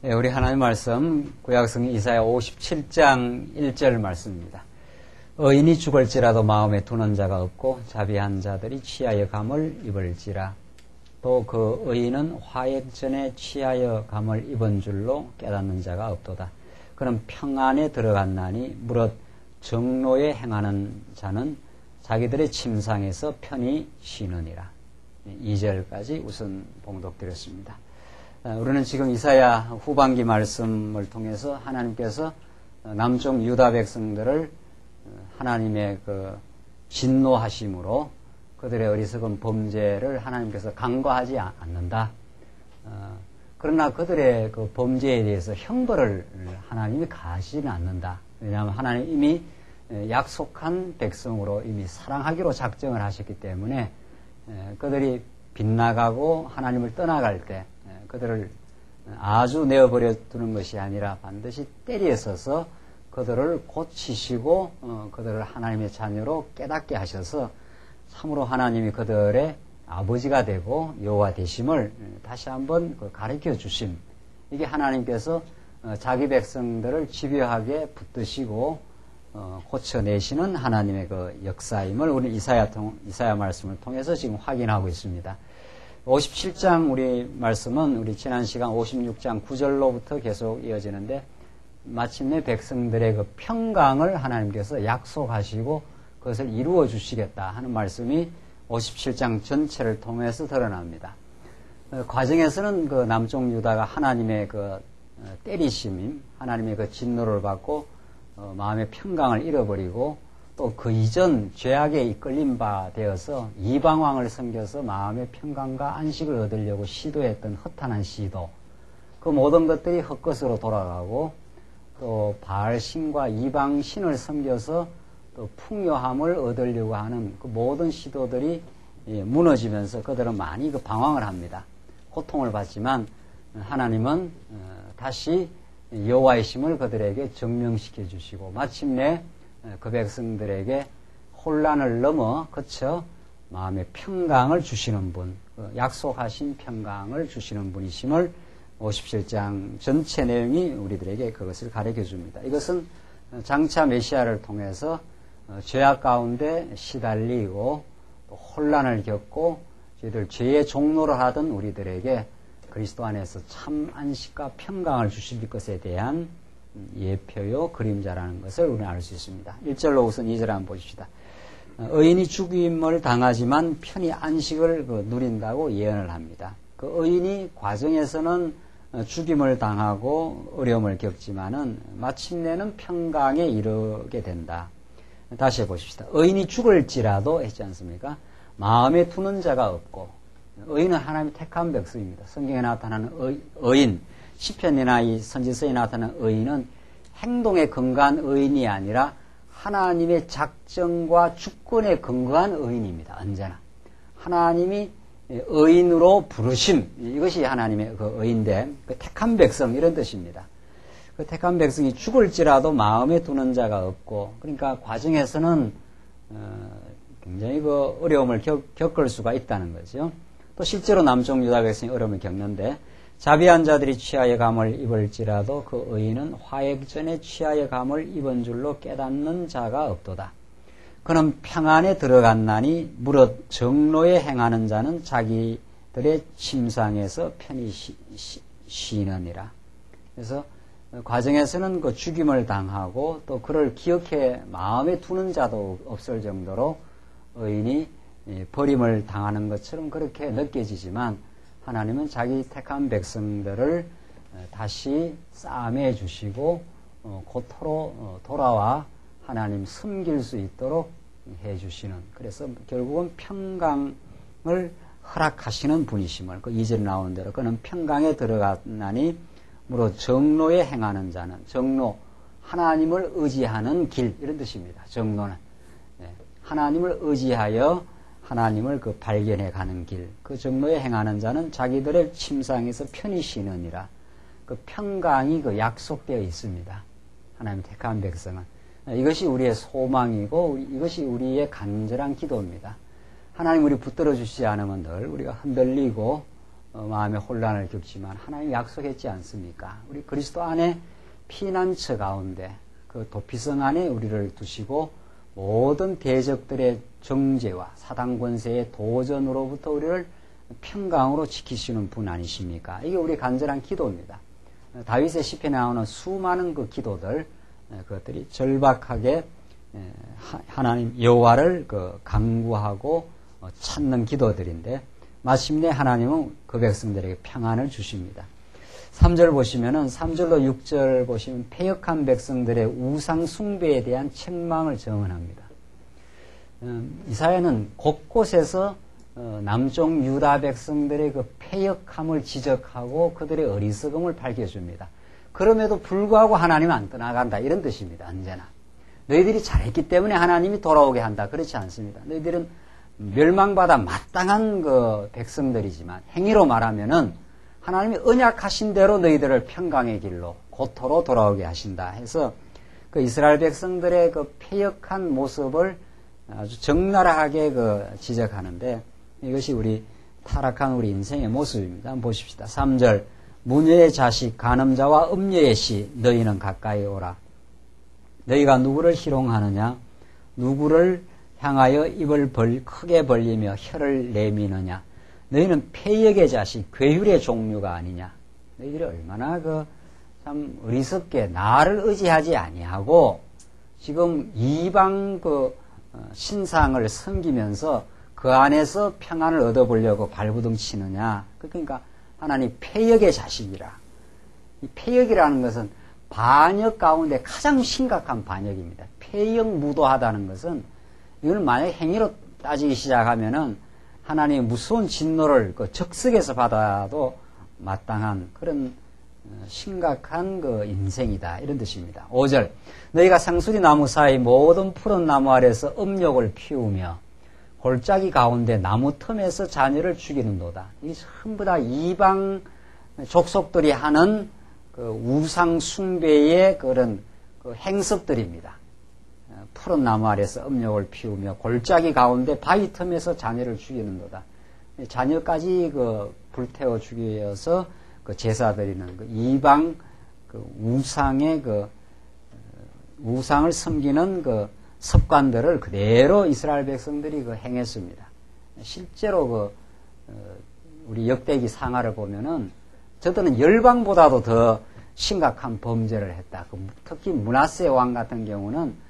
네, 우리 하나님 말씀 구약성경 이사야 57장 1절 말씀입니다. 의인이 죽을지라도 마음에 두는 자가 없고 자비한 자들이 취하여 감을 입을지라. 또 그 의인은 화액 전에 취하여 감을 입은 줄로 깨닫는 자가 없도다. 그는 평안에 들어갔나니 무릇 정로에 행하는 자는 자기들의 침상에서 편히 쉬느니라. 2절까지 우선 봉독드렸습니다. 우리는 지금 이사야 후반기 말씀을 통해서 하나님께서 남쪽 유다 백성들을 하나님의 그 진노하심으로 그들의 어리석은 범죄를 하나님께서 간과하지 않는다. 그러나 그들의 그 범죄에 대해서 형벌을 하나님이 가하지는 않는다. 왜냐하면 하나님 이미 약속한 백성으로 이미 사랑하기로 작정을 하셨기 때문에 그들이 빗나가고 하나님을 떠나갈 때 그들을 아주 내어버려 두는 것이 아니라 반드시 때리서서 그들을 고치시고 그들을 하나님의 자녀로 깨닫게 하셔서 참으로 하나님이 그들의 아버지가 되고 여호와 되심을 다시 한번 가르쳐 주심. 이게 하나님께서 자기 백성들을 집요하게 붙드시고 고쳐내시는 하나님의 그 역사임을 우리 이사야 말씀을 통해서 지금 확인하고 있습니다. 57장 우리 말씀은 우리 지난 시간 56장 9절로부터 계속 이어지는데 마침내 백성들의 그 평강을 하나님께서 약속하시고 그것을 이루어 주시겠다 하는 말씀이 57장 전체를 통해서 드러납니다. 과정에서는 그 남쪽 유다가 하나님의 그 때리심, 하나님의 그 진노를 받고 마음의 평강을 잃어버리고 또 그 이전 죄악에 이끌린 바 되어서 이방왕을 섬겨서 마음의 평강과 안식을 얻으려고 시도했던 허탄한 시도, 그 모든 것들이 헛것으로 돌아가고 또 바알신과 이방신을 섬겨서 또 풍요함을 얻으려고 하는 그 모든 시도들이 무너지면서 그들은 많이 그 방황을 합니다. 고통을 받지만 하나님은 다시 여호와의 심을 그들에게 증명시켜 주시고 마침내 그 백성들에게 혼란을 넘어 거쳐 마음의 평강을 주시는 분, 약속하신 평강을 주시는 분이심을 57장 전체 내용이 우리들에게 그것을 가르쳐 줍니다. 이것은 장차 메시아를 통해서 죄악 가운데 시달리고 혼란을 겪고 저희들 죄의 종로를 하던 우리들에게 그리스도 안에서 참 안식과 평강을 주실 것에 대한 예표요 그림자라는 것을 우리는 알 수 있습니다. 1절로 우선 2절 한번 보십시다. 의인이 죽임을 당하지만 편히 안식을 누린다고 예언을 합니다. 그 의인이 과정에서는 죽임을 당하고 어려움을 겪지만은 마침내는 평강에 이르게 된다. 다시 해보십시다. 의인이 죽을지라도 했지 않습니까? 마음에 두는 자가 없고, 의인은 하나님의 택한 백성입니다. 성경에 나타나는 의인, 시편이나 이 선지서에 나타나는 의인은 행동에 근거한 의인이 아니라 하나님의 작정과 주권에 근거한 의인입니다. 언제나. 하나님이 의인으로 부르심, 이것이 하나님의 그 의인데, 그 택한 백성, 이런 뜻입니다. 그 택한 백성이 죽을지라도 마음에 두는 자가 없고, 그러니까 과정에서는 굉장히 그 어려움을 겪을 수가 있다는 거죠. 또 실제로 남쪽 유다 백성이 어려움을 겪는데, 자비한 자들이 취하여 감을 입을지라도 그 의인은 화액 전에 취하여 감을 입은 줄로 깨닫는 자가 없도다. 그는 평안에 들어갔나니 무릇 정로에 행하는 자는 자기들의 침상에서 편히 쉬느니라. 그래서 과정에서는 그 죽임을 당하고 또 그를 기억해 마음에 두는 자도 없을 정도로 의인이 버림을 당하는 것처럼 그렇게 느껴지지만 하나님은 자기 택한 백성들을 다시 싸매 주시고 고토로 돌아와 하나님 섬길 수 있도록 해주시는, 그래서 결국은 평강을 허락하시는 분이심을, 그 2절에 나오는 대로 그는 평강에 들어갔나니 무릇 정로에 행하는 자는, 정로, 하나님을 의지하는 길, 이런 뜻입니다. 정로는 하나님을 의지하여 하나님을 그 발견해 가는 길, 그 정로에 행하는 자는 자기들의 침상에서 편히 쉬느니라. 그 평강이 그 약속되어 있습니다. 하나님 택한 백성은. 이것이 우리의 소망이고 이것이 우리의 간절한 기도입니다. 하나님 우리 붙들어 주시지 않으면 늘 우리가 흔들리고 마음의 혼란을 겪지만 하나님 약속했지 않습니까? 우리 그리스도 안에 피난처 가운데 그 도피성 안에 우리를 두시고 모든 대적들의 정죄와 사단 권세의 도전으로부터 우리를 평강으로 지키시는 분 아니십니까? 이게 우리 간절한 기도입니다. 다윗의 시편에 나오는 수많은 그 기도들, 그것들이 절박하게 하나님 여호와를 그 간구하고 찾는 기도들인데 마침내 하나님은 그 백성들에게 평안을 주십니다. 3절 보시면은 3절로 6절 보시면 패역한 백성들의 우상 숭배에 대한 책망을 정언합니다. 이사야는 곳곳에서 남쪽 유다 백성들의 그 패역함을 지적하고 그들의 어리석음을 밝혀줍니다. 그럼에도 불구하고 하나님은 안 떠나간다 이런 뜻입니다. 언제나 너희들이 잘했기 때문에 하나님이 돌아오게 한다 그렇지 않습니다. 너희들은 멸망받아 마땅한 그 백성들이지만 행위로 말하면은 하나님이 언약하신 대로 너희들을 평강의 길로 고토로 돌아오게 하신다 해서 그 이스라엘 백성들의 그 패역한 모습을 아주 적나라하게 그 지적하는데 이것이 우리 타락한 우리 인생의 모습입니다. 한번 보십시다. 3절 무녀의 자식 간음자와 음녀의 씨 너희는 가까이 오라. 너희가 누구를 희롱하느냐 누구를 향하여 입을 크게 벌리며 혀를 내미느냐 너희는 패역의 자식 괴휼의 종류가 아니냐. 너희들이 얼마나 참 어리석게 나를 의지하지 아니하고 지금 이방 신상을 섬기면서 그 안에서 평안을 얻어보려고 발부둥 치느냐. 그러니까 하나님 패역의 자식이라. 이 패역이라는 것은 반역 가운데 가장 심각한 반역입니다. 패역무도하다는 것은 이걸 만약에 행위로 따지기 시작하면은 하나님의 무서운 진노를 적석에서 받아도 마땅한 그런 심각한 인생이다 이런 뜻입니다. 5절 너희가 상수리 나무 사이 모든 푸른 나무 아래서 음욕을 피우며 골짜기 가운데 나무 틈에서 자녀를 죽이는도다. 이 전부 다 이방 족속들이 하는 우상 숭배의 그런 행습들입니다. 푸른 나무 아래서 음욕을 피우며 골짜기 가운데 바위 틈에서 자녀를 죽이는도다. 자녀까지 불태워 죽여서 제사 드리는 이방 우상의 우상을 섬기는 습관들을 그대로 이스라엘 백성들이 행했습니다. 실제로 우리 역대기 상하를 보면은 저들은 열방보다도 더 심각한 범죄를 했다. 특히 므낫세 왕 같은 경우는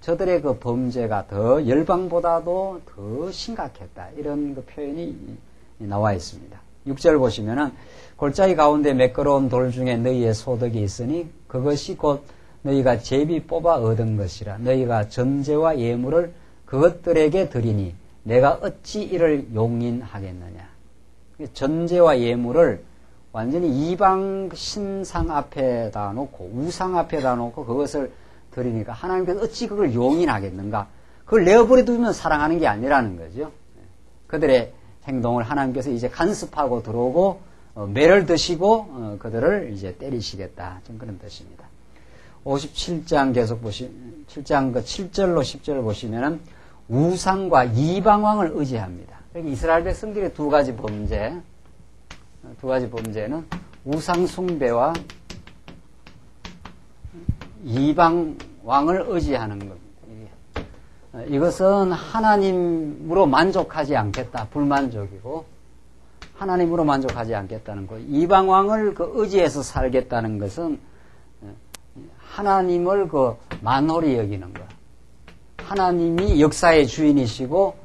저들의 범죄가 더 열방보다도 더 심각했다. 이런 표현이 나와 있습니다. 6절 보시면은 골짜기 가운데 매끄러운 돌 중에 너희의 소득이 있으니 그것이 곧 너희가 제비 뽑아 얻은 것이라. 너희가 전제와 예물을 그것들에게 드리니 내가 어찌 이를 용인하겠느냐. 전제와 예물을 완전히 이방 신상 앞에다 놓고 우상 앞에다 놓고 그것을 드리니까 하나님께서 어찌 그걸 용인하겠는가. 그걸 내어버려 두면 사랑하는 게 아니라는 거죠. 그들의 행동을 하나님께서 이제 간섭하고 들어오고 매를 드시고 그들을 이제 때리시겠다. 좀 그런 뜻입니다. 57장 계속 7장 7절로 10절을 보시면은 우상과 이방왕을 의지합니다. 여기 이스라엘 백성들의 두 가지 범죄는 우상 숭배와 이방 왕을 의지하는 겁니다. 이것은 하나님으로 만족하지 않겠다. 불만족이고 하나님으로 만족하지 않겠다는 것. 이방 왕을 의지해서 살겠다는 것은 하나님을 만홀히 여기는 것. 하나님이 역사의 주인이시고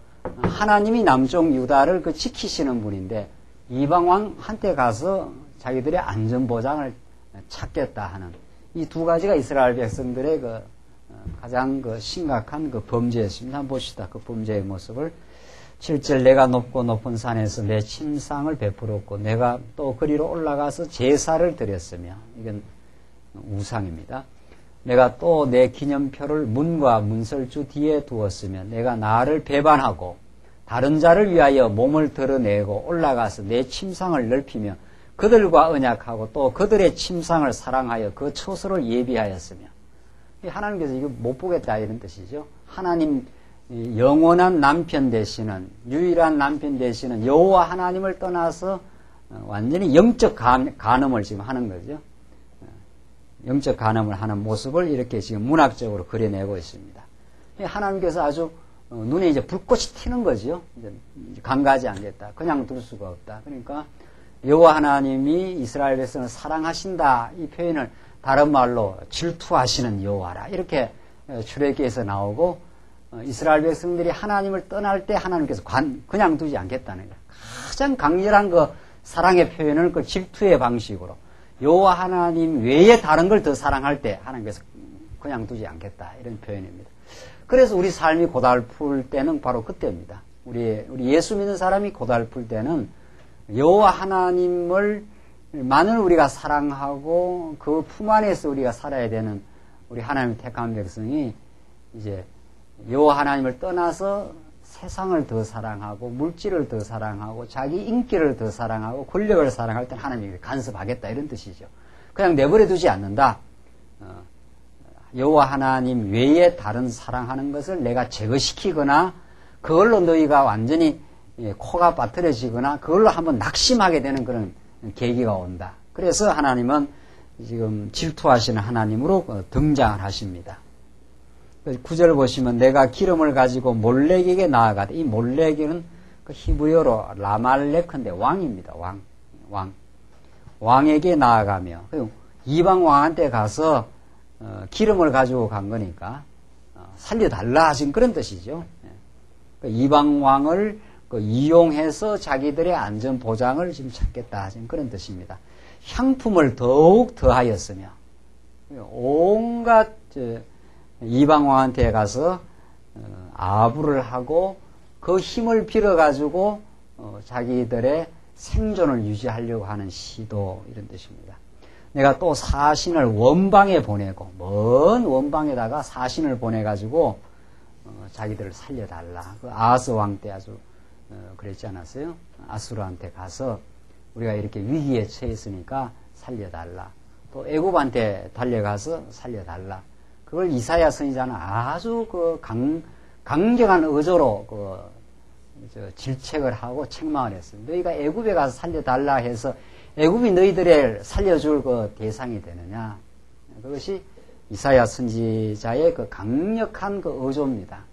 하나님이 남쪽 유다를 지키시는 분인데 이방 왕한테 가서 자기들의 안전 보장을 찾겠다 하는 이 두 가지가 이스라엘 백성들의 가장 심각한 범죄였습니다. 한번 봅시다. 그 범죄의 모습을. 7절 내가 높고 높은 산에서 내 침상을 베풀었고 내가 또 그리로 올라가서 제사를 드렸으며 이건 우상입니다. 내가 또 내 기념표를 문과 문설주 뒤에 두었으며 내가 나를 배반하고 다른 자를 위하여 몸을 드러내고 올라가서 내 침상을 넓히며 그들과 언약하고 또 그들의 침상을 사랑하여 그 처소를 예비하였으며 하나님께서 이거 못 보겠다 이런 뜻이죠. 하나님 영원한 남편 되시는 유일한 남편 되시는 여호와 하나님을 떠나서 완전히 영적 간음을 지금 하는 거죠. 영적 간음을 하는 모습을 이렇게 지금 문학적으로 그려내고 있습니다. 하나님께서 아주 눈에 이제 불꽃이 튀는 거죠. 이제 간가하지 않겠다. 그냥 둘 수가 없다. 그러니까 여호와 하나님이 이스라엘 백성을 사랑하신다. 이 표현을 다른 말로 질투하시는 여호와라. 이렇게 출애굽기에서 나오고 이스라엘 백성들이 하나님을 떠날 때 하나님께서 그냥 두지 않겠다는 거예요. 가장 강렬한 그 사랑의 표현을 그 질투의 방식으로 여호와 하나님 외에 다른 걸 더 사랑할 때 하나님께서 그냥 두지 않겠다. 이런 표현입니다. 그래서 우리 삶이 고달플 때는 바로 그때입니다. 우리 예수 믿는 사람이 고달플 때는 여호와 하나님을 만을 우리가 사랑하고 그 품 안에서 우리가 살아야 되는 우리 하나님 택한 백성이 이제 여호와 하나님을 떠나서 세상을 더 사랑하고 물질을 더 사랑하고 자기 인기를 더 사랑하고 권력을 사랑할 때 하나님이 간섭하겠다 이런 뜻이죠. 그냥 내버려 두지 않는다. 여호와 하나님 외에 다른 사랑하는 것을 내가 제거시키거나 그걸로 너희가 완전히 코가 빠뜨려지거나 그걸로 한번 낙심하게 되는 그런 계기가 온다. 그래서 하나님은 지금 질투하시는 하나님으로 등장을 하십니다. 9절 보시면 내가 기름을 가지고 몰렉에게 나아가되 이 몰렉은 그 히브리어로 라말렉인데 왕입니다. 왕에게 나아가며 이방 왕한테 가서 기름을 가지고 간 거니까 살려달라 하신 그런 뜻이죠. 이방 왕을 이용해서 자기들의 안전 보장을 지금 찾겠다 하신 그런 뜻입니다. 향품을 더욱 더하였으며 온갖 이방 왕한테 가서 아부를 하고 그 힘을 빌어 가지고 자기들의 생존을 유지하려고 하는 시도 이런 뜻입니다. 내가 또 사신을 원방에 보내고 먼 원방에다가 사신을 보내 가지고 자기들을 살려달라. 그 아하스 왕 때 아주 그랬지 않았어요? 아수르한테 가서 우리가 이렇게 위기에 처했으니까 살려달라. 또 애굽한테 달려가서 살려달라. 그걸 이사야 선지자는 아주 그 강경한 의조로 질책을 하고 책망을 했어요. 너희가 애굽에 가서 살려달라 해서 애굽이 너희들을 살려줄 그 대상이 되느냐? 그것이 이사야 선지자의 그 강력한 그 의조입니다.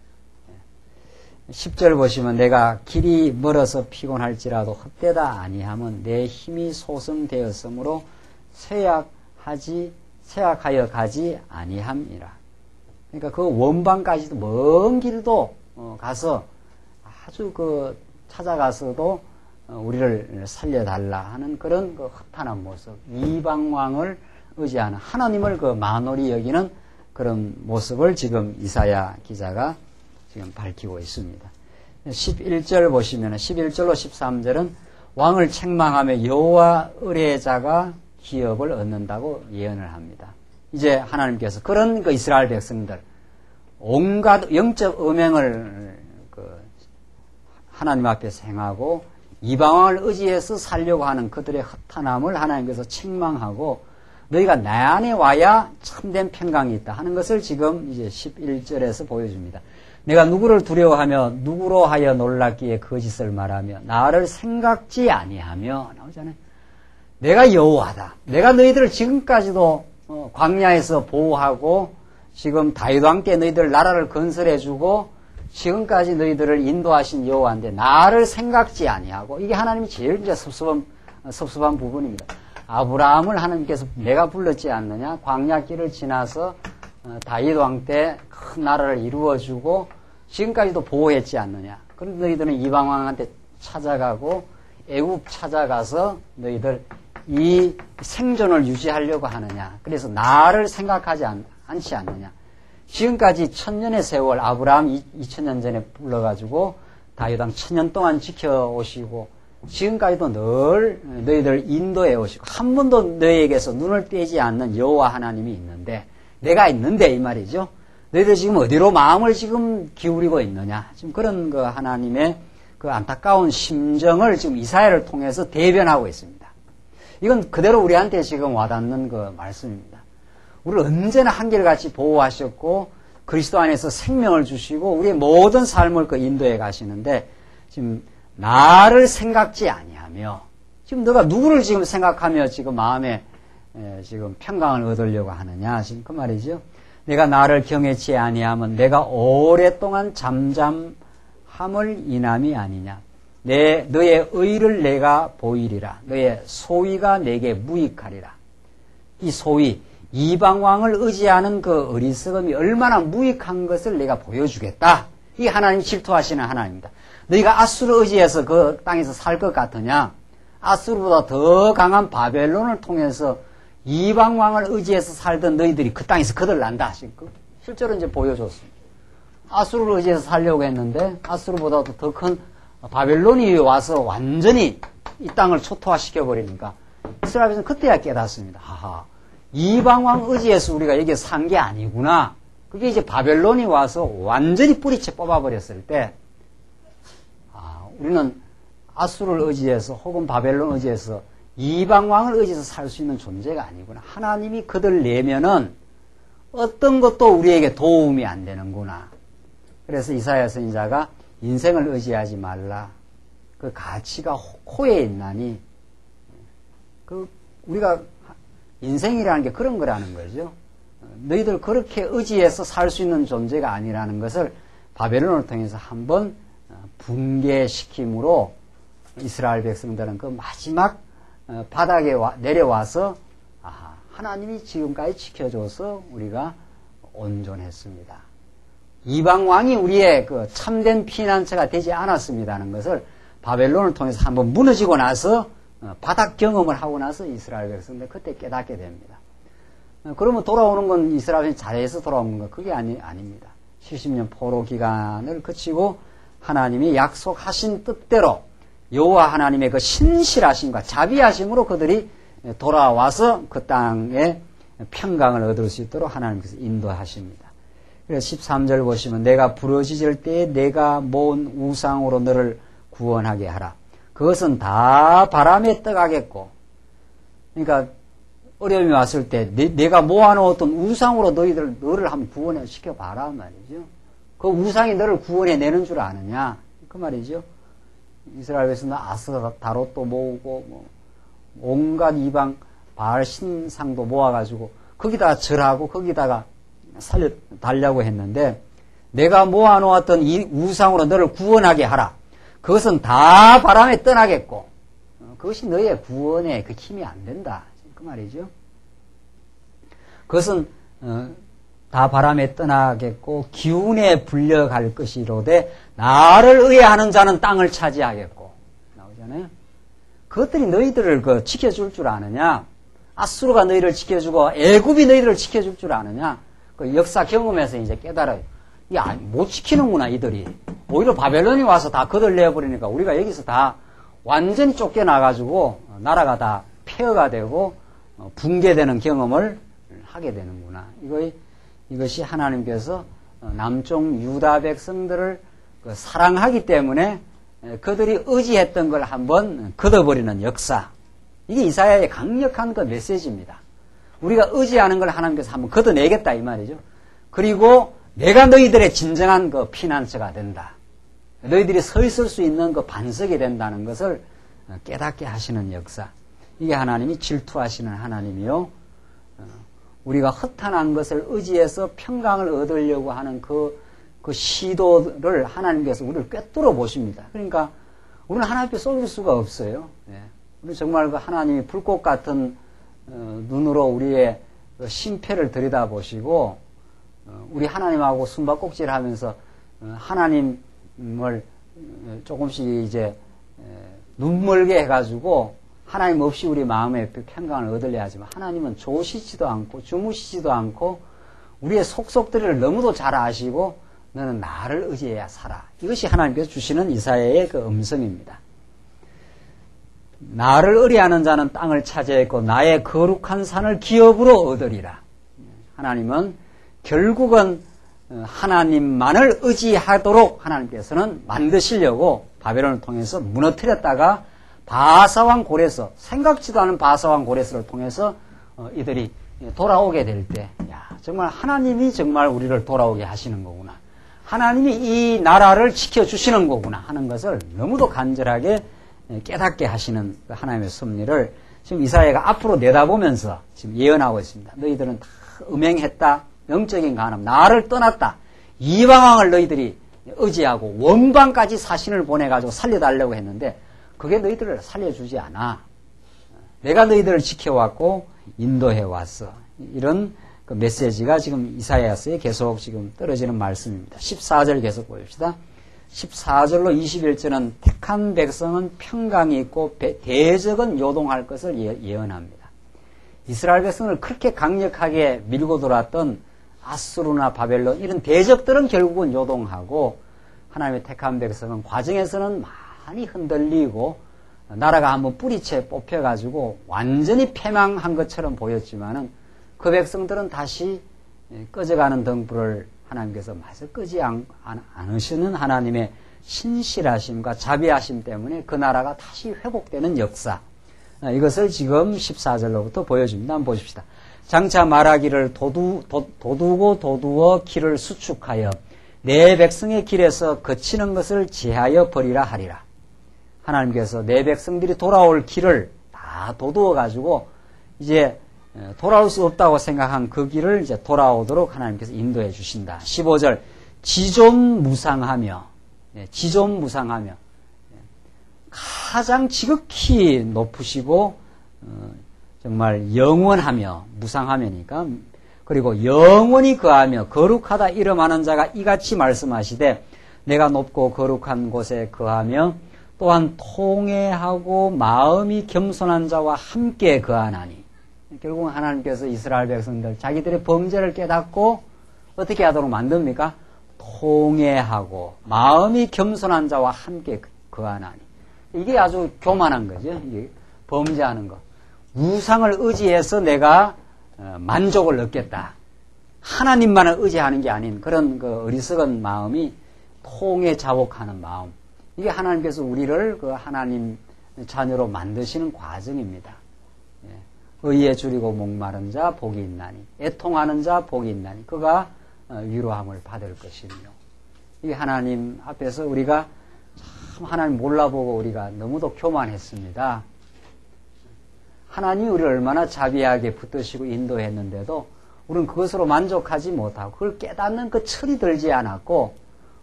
10절 보시면 내가 길이 멀어서 피곤할지라도 헛되다 아니하면 내 힘이 소성되었으므로 쇠약하여 가지 아니함이라. 그러니까 그 원방까지도 먼 길도 가서 아주 찾아가서도 우리를 살려달라 하는 그런 그 허탄한 모습, 이방 왕을 의지하는 하나님을 만홀히 여기는 그런 모습을 지금 이사야 기자가 지금 밝히고 있습니다. 11절 보시면 11절로 13절은 왕을 책망하며 여호와 의뢰자가 기업을 얻는다고 예언을 합니다. 이제 하나님께서 그런 이스라엘 백성들 온갖 영적 음행을 하나님 앞에서 행하고 이방왕을 의지해서 살려고 하는 그들의 허탄함을 하나님께서 책망하고 너희가 내 안에 와야 참된 평강이 있다 하는 것을 지금 이제 11절에서 보여줍니다. 내가 누구를 두려워하며 누구로 하여 놀랍기에 거짓을 말하며 나를 생각지 아니하며 나오잖아요. 내가 여호와다. 내가 너희들을 지금까지도 광야에서 보호하고 지금 다윗 왕 때 너희들 나라를 건설해주고 지금까지 너희들을 인도하신 여호와인데 나를 생각지 아니하고 이게 하나님이 제일 이제 섭섭한 부분입니다. 아브라함을 하나님께서 내가 불렀지 않느냐? 광야길을 지나서 다윗 왕 때 큰 나라를 이루어주고 지금까지도 보호했지 않느냐? 그런데 너희들은 이방 왕한테 찾아가고 애굽 찾아가서 너희들 이 생존을 유지하려고 하느냐? 그래서 나를 생각하지 않지 않느냐? 지금까지 1000년의 세월 아브라함 2000년 전에 불러가지고 다윗 왕 1000년 동안 지켜오시고 지금까지도 늘 너희들 인도해 오시고 한 번도 너희에게서 눈을 떼지 않는 여호와 하나님이 있는데 내가 있는데 이 말이죠. 너희들 지금 어디로 마음을 지금 기울이고 있느냐. 지금 그런 하나님의 안타까운 심정을 지금 이사야를 통해서 대변하고 있습니다. 이건 그대로 우리한테 지금 와닿는 말씀입니다. 우리를 언제나 한결같이 보호하셨고 그리스도 안에서 생명을 주시고 우리의 모든 삶을 인도해 가시는데 지금 나를 생각지 아니하며 지금 너가 누구를 지금 생각하며 지금 마음에 지금 평강을 얻으려고 하느냐, 지금 그 말이죠. 내가 나를 경외치 아니하면 내가 오랫동안 잠잠함을 인함이 아니냐. 너의 의를 내가 보이리라. 너의 소위가 내게 무익하리라. 이 소위 이방왕을 의지하는 그 어리석음이 얼마나 무익한 것을 내가 보여주겠다. 이 하나님 질투하시는 하나님입니다. 너희가 아수르 의지해서 그 땅에서 살 것 같으냐? 아수르보다 더 강한 바벨론을 통해서 이방왕을 의지해서 살던 너희들이 그 땅에서 거들난다. 실제로 이제 보여줬습니다. 아수르를 의지해서 살려고 했는데 아수르보다도 더 큰 바벨론이 와서 완전히 이 땅을 초토화시켜버리니까 이스라엘 백성은 그때야 깨닫습니다. 하하, 이방왕 의지해서 우리가 여기에 산 게 아니구나. 그게 이제 바벨론이 와서 완전히 뿌리채 뽑아버렸을 때, 우리는 아수르를 의지해서 혹은 바벨론 의지해서 이방왕을 의지해서 살 수 있는 존재가 아니구나. 하나님이 그들 내면은 어떤 것도 우리에게 도움이 안 되는구나. 그래서 이사야 선지자가 인생을 의지하지 말라. 그 가치가 코에 있나니, 우리가 인생이라는 게 그런 거라는 거죠. 너희들 그렇게 의지해서 살 수 있는 존재가 아니라는 것을 바벨론을 통해서 한번 붕괴시킴으로 이스라엘 백성들은 그 마지막 바닥에 내려와서 하나님이 지금까지 지켜줘서 우리가 온전했습니다. 이방 왕이 우리의 그 참된 피난처가 되지 않았습니다는 것을 바벨론을 통해서 한번 무너지고 나서 바닥 경험을 하고 나서 이스라엘 백성들 그때 깨닫게 됩니다. 그러면 돌아오는 건 이스라엘이 잘해서 돌아오는 건 그게 아닙니다. 70년 포로 기간을 거치고 하나님이 약속하신 뜻대로 여호와 하나님의 그 신실하심과 자비하심으로 그들이 돌아와서 그 땅에 평강을 얻을 수 있도록 하나님께서 인도하십니다. 그래서 13절 보시면 내가 부러지질 때에 내가 모은 우상으로 너를 구원하게 하라. 그것은 다 바람에 떠가겠고, 그러니까 어려움이 왔을 때 내가 모아놓았던 우상으로 너를 한번 구원을 시켜봐라 말이죠. 그 우상이 너를 구원해내는 줄 아느냐 그 말이죠. 이스라엘에서는 아스타롯도 모으고 온갖 이방 바알 신상도 모아가지고 거기다가 절하고 거기다가 달려고 했는데 내가 모아놓았던 이 우상으로 너를 구원하게 하라. 그것은 다 바람에 떠나겠고 그것이 너의 구원에 그 힘이 안 된다. 그 말이죠. 그것은 다 바람에 떠나겠고 기운에 불려갈 것이로되 나를 의해하는 자는 땅을 차지하겠고 나오잖아요. 그것들이 너희들을 지켜줄 줄 아느냐? 아수르가 너희를 지켜주고 애굽이 너희들을 지켜줄 줄 아느냐? 그 역사 경험에서 이제 깨달아요. 못 지키는구나 이들이. 오히려 바벨론이 와서 다 거들내버리니까 우리가 여기서 다 완전히 쫓겨나가지고 나라가 다 폐허가 되고 붕괴되는 경험을 하게 되는구나. 이것이 하나님께서 남쪽 유다 백성들을 사랑하기 때문에 그들이 의지했던 걸 한번 걷어버리는 역사. 이게 이사야의 강력한 그 메시지입니다. 우리가 의지하는 걸 하나님께서 한번 걷어내겠다 이 말이죠. 그리고 내가 너희들의 진정한 그 피난처가 된다. 너희들이 서 있을 수 있는 그 반석이 된다는 것을 깨닫게 하시는 역사. 이게 하나님이 질투하시는 하나님이요. 우리가 허탄한 것을 의지해서 평강을 얻으려고 하는 그 시도를 하나님께서 우리를 꿰뚫어 보십니다. 그러니까 우리는 하나님께 쏠릴 수가 없어요. 우리 정말 그 하나님이 불꽃 같은 눈으로 우리의 심패를 들여다보시고 우리 하나님하고 숨바꼭질 하면서 하나님을 조금씩 이제 눈멀게 해가지고 하나님 없이 우리 마음에 평강을 얻으려 하지만 하나님은 조시지도 않고 주무시지도 않고 우리의 속속들을 너무도 잘 아시고 너는 나를 의지해야 살아. 이것이 하나님께서 주시는 이사야의 그 음성입니다. 나를 의뢰하는 자는 땅을 차지했고 나의 거룩한 산을 기업으로 얻으리라. 하나님은 결국은 하나님만을 의지하도록 하나님께서는 만드시려고 바벨론을 통해서 무너뜨렸다가 바사왕 고레스, 생각지도 않은 바사왕 고레스를 통해서 이들이 돌아오게 될 때, 정말 하나님이 정말 우리를 돌아오게 하시는 거구나. 하나님이 이 나라를 지켜주시는 거구나 하는 것을 너무도 간절하게 깨닫게 하시는 하나님의 섭리를 지금 이사야가 앞으로 내다보면서 지금 예언하고 있습니다. 너희들은 다 음행했다. 영적인 간음, 나를 떠났다. 이방왕을 너희들이 의지하고 원방까지 사신을 보내가지고 살려달라고 했는데 그게 너희들을 살려주지 않아. 내가 너희들을 지켜왔고 인도해왔어. 이런 그 메시지가 지금 이사야서에 계속 지금 떨어지는 말씀입니다. 14절 계속 보십시다. 14절로 21절은 택한 백성은 평강이 있고 대적은 요동할 것을 예언합니다. 이스라엘 백성을 그렇게 강력하게 밀고 돌았던 아수르나 바벨론 이런 대적들은 결국은 요동하고 하나님의 택한 백성은 과정에서는 많이 흔들리고 나라가 한번 뿌리채 뽑혀가지고 완전히 패망한 것처럼 보였지만은 그 백성들은 다시 꺼져가는 등불을 하나님께서 마저 끄지 않으시는 하나님의 신실하심과 자비하심 때문에 그 나라가 다시 회복되는 역사. 이것을 지금 14절로부터 보여줍니다. 한번 보십시다. 장차 말하기를 도두고 길을 수축하여 내 백성의 길에서 거치는 것을 제하여 버리라 하리라. 하나님께서 내 백성들이 돌아올 길을 다 도두어 가지고 이제 돌아올 수 없다고 생각한 그 길을 이제 돌아오도록 하나님께서 인도해 주신다. 15절 지존무상하며 가장 지극히 높으시고 정말 영원하며 무상하며니까 그리고 영원히 거하며 거룩하다 이름하는 자가 이같이 말씀하시되 내가 높고 거룩한 곳에 거하며 또한 통회하고 마음이 겸손한 자와 함께 거하나니. 결국은 하나님께서 이스라엘 백성들 자기들의 범죄를 깨닫고 어떻게 하도록 만듭니까? 통회하고 마음이 겸손한 자와 함께 거하나니. 이게 아주 교만한 거죠. 이게 범죄하는 거. 우상을 의지해서 내가 만족을 얻겠다. 하나님만을 의지하는 게 아닌 그런 그 어리석은 마음이 통회 자복하는 마음. 이게 하나님께서 우리를 그 하나님 자녀로 만드시는 과정입니다. 의에 줄이고 목마른 자 복이 있나니 애통하는 자 복이 있나니 그가 위로함을 받을 것이며. 이게 하나님 앞에서 우리가 참 하나님 몰라보고 우리가 너무도 교만했습니다. 하나님이 우리를 얼마나 자비하게 붙드시고 인도했는데도 우리는 그것으로 만족하지 못하고 그걸 깨닫는 그 철이 들지 않았고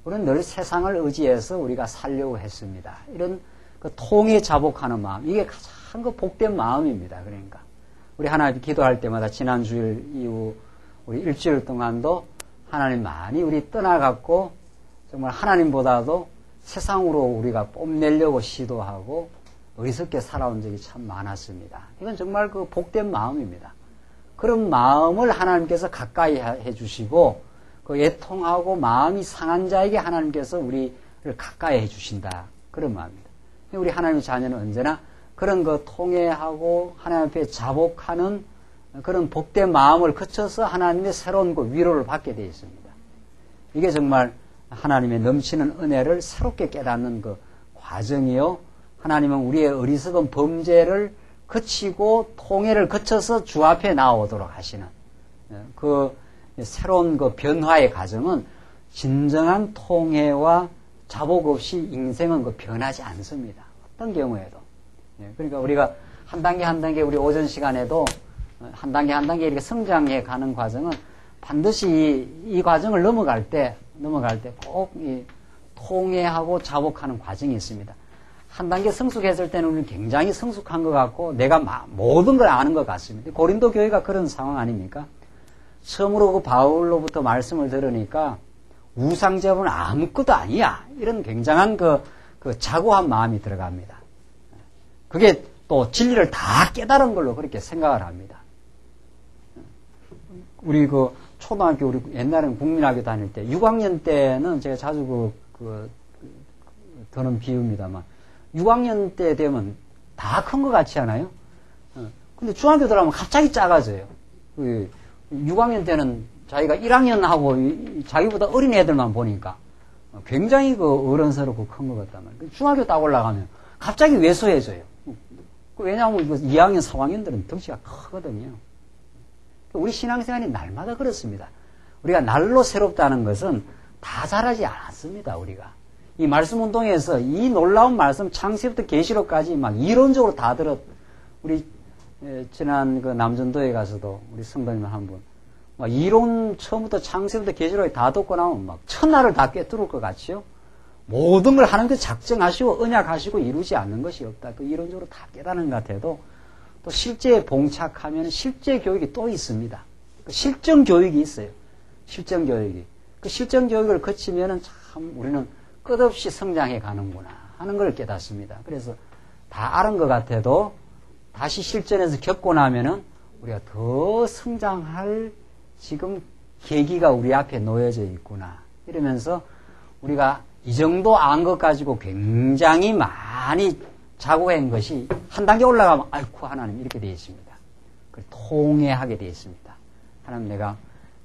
우리는 늘 세상을 의지해서 우리가 살려고 했습니다. 이런 그 통에 자복하는 마음, 이게 가장 그 복된 마음입니다. 그러니까 우리 하나님 기도할 때마다 지난 주일 이후 우리 일주일 동안도 하나님 많이 우리 떠나갔고 정말 하나님보다도 세상으로 우리가 뽐내려고 시도하고 어리석게 살아온 적이 참 많았습니다. 이건 정말 그 복된 마음입니다. 그런 마음을 하나님께서 가까이 해주시고 그 애통하고 마음이 상한 자에게 하나님께서 우리를 가까이 해주신다. 그런 마음입니다. 우리 하나님의 자녀는 언제나 그런 그 통회하고 하나님 앞에 자복하는 그런 복된 마음을 거쳐서 하나님의 새로운 그 위로를 받게 되어 있습니다. 이게 정말 하나님의 넘치는 은혜를 새롭게 깨닫는 그 과정이요. 하나님은 우리의 어리석은 범죄를 거치고 통회를 거쳐서 주 앞에 나오도록 하시는 그 새로운 그 변화의 과정은 진정한 통회와 자복 없이 인생은 그 변하지 않습니다. 어떤 경우에도. 그러니까 우리가 한 단계 한 단계 우리 오전 시간에도 한 단계 한 단계 이렇게 성장해 가는 과정은 반드시 이 과정을 넘어갈 때 꼭 이 통회하고 자복하는 과정이 있습니다. 한 단계 성숙했을 때는 우리는 굉장히 성숙한 것 같고 내가 모든 걸 아는 것 같습니다. 고린도 교회가 그런 상황 아닙니까? 처음으로 그 바울로부터 말씀을 들으니까 우상제물은 아무것도 아니야. 이런 굉장한 그 자고한 마음이 들어갑니다. 그게 또 진리를 다 깨달은 걸로 그렇게 생각을 합니다. 우리 그 초등학교 우리 옛날에는 국민학교 다닐 때 6학년 때는 제가 자주 드는 비유입니다만 6학년 때 되면 다 큰 것 같지 않아요? 근데 중학교 들어가면 갑자기 작아져요. 6학년 때는 자기가 1학년하고 자기보다 어린 애들만 보니까 굉장히 그 어른스럽고 큰 것 같단 말이에요. 중학교 딱 올라가면 갑자기 왜소해져요. 왜냐하면 2학년, 3학년들은 덩치가 크거든요. 우리 신앙생활이 날마다 그렇습니다. 우리가 날로 새롭다는 것은 다 자라지 않았습니다, 우리가. 이 말씀 운동에서 이 놀라운 말씀 창세부터 계시록까지 막 이론적으로 다 우리 지난 그 남전도에 가서도 우리 성도님 한 분, 막 이론 처음부터 창세부터 계시록에 다 듣고 나면 막 천하를 다 꿰뚫을 것 같이요. 모든 걸 하나님께서 작정하시고 언약하시고 이루지 않는 것이 없다. 그 이론적으로 다 깨닫는 것 같아도 또 실제에 봉착하면 실제 교육이 또 있습니다. 그 실전 교육이 있어요. 실전 교육이. 그 실전 교육을 거치면은 참 우리는 끝없이 성장해 가는구나 하는 걸 깨닫습니다. 그래서 다 아는 것 같아도 다시 실전에서 겪고 나면은 우리가 더 성장할 지금 계기가 우리 앞에 놓여져 있구나. 이러면서 우리가 이 정도 안 것 가지고 굉장히 많이 자고한 것이 한 단계 올라가면 아이쿠 하나님 이렇게 되어 있습니다. 통회하게 되어 있습니다. 하나님 내가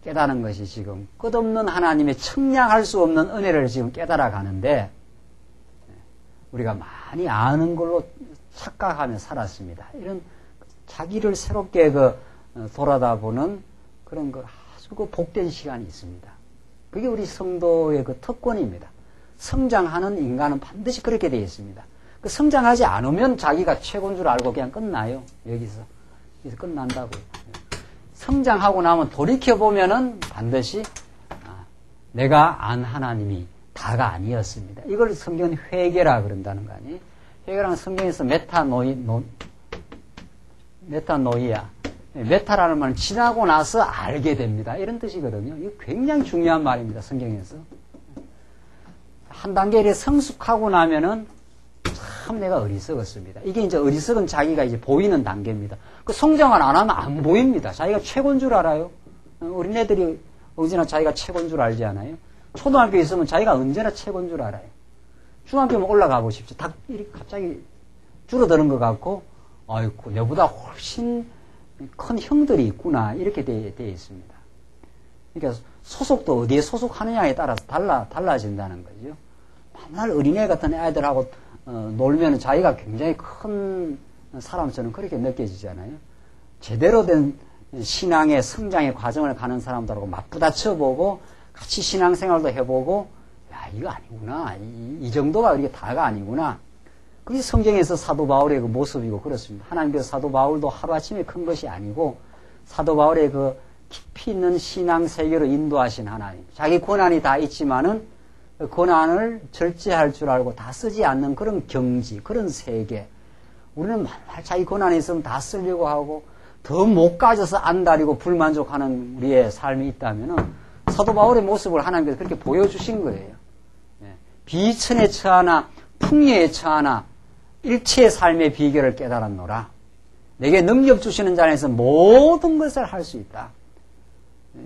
깨달은 것이 지금 끝없는 하나님의 청량할 수 없는 은혜를 지금 깨달아 가는데 우리가 많이 아는 걸로 착각하며 살았습니다. 이런 자기를 새롭게 돌아다보는 그런 아주 복된 시간이 있습니다. 그게 우리 성도의 특권입니다. 성장하는 인간은 반드시 그렇게 되어 있습니다. 성장하지 않으면 자기가 최고인 줄 알고 그냥 끝나요. 여기서 끝난다고요. 성장하고 나면 돌이켜보면은 반드시 내가 안 하나님이 다가 아니었습니다. 이걸 성경은 회개라 그런다는 거 아니에요? 회개라는 성경에서 메타노이아. 메타라는 말은 지나고 나서 알게 됩니다. 이런 뜻이거든요. 이거 굉장히 중요한 말입니다. 성경에서. 한 단계 이렇게 성숙하고 나면은 참 내가 어리석었습니다. 이게 이제 어리석은 자기가 이제 보이는 단계입니다. 그 성장을 안 하면 안 보입니다. 자기가 최고인 줄 알아요. 어린애들이 언제나 자기가 최고인 줄 알지 않아요? 초등학교에 있으면 자기가 언제나 최고인 줄 알아요. 중학교면 올라가 보십시오. 다 이렇게 갑자기 줄어드는 것 같고, 아이고, 내보다 훨씬 큰 형들이 있구나. 이렇게 되어 있습니다. 그러니까 소속도 어디에 소속하느냐에 따라서 달라진다는 거죠. 맨날 어린애 같은 아이들하고 놀면 자기가 굉장히 큰 사람처럼 그렇게 느껴지잖아요. 제대로 된 신앙의 성장의 과정을 가는 사람들하고 맞부딪혀보고 같이 신앙생활도 해보고 야 이거 아니구나. 이 정도가 이렇게 다가 아니구나. 그게 성경에서 사도 바울의 그 모습이고 그렇습니다. 하나님께서 사도 바울도 하루아침에 큰 것이 아니고 사도 바울의 그 깊이 있는 신앙 세계로 인도하신 하나님. 자기 권한이 다 있지만은 그 권한을 절제할 줄 알고 다 쓰지 않는 그런 경지, 그런 세계. 우리는 맨날 자기 권한이 있으면 다 쓰려고 하고 더 못 가져서 안달이고 불만족하는 우리의 삶이 있다면은 사도 바울의 모습을 하나님께서 그렇게 보여주신 거예요. 비천에 처하나 풍요에 처하나 일체의 삶의 비결을 깨달았노라. 내게 능력 주시는 자 안에서 모든 것을 할 수 있다.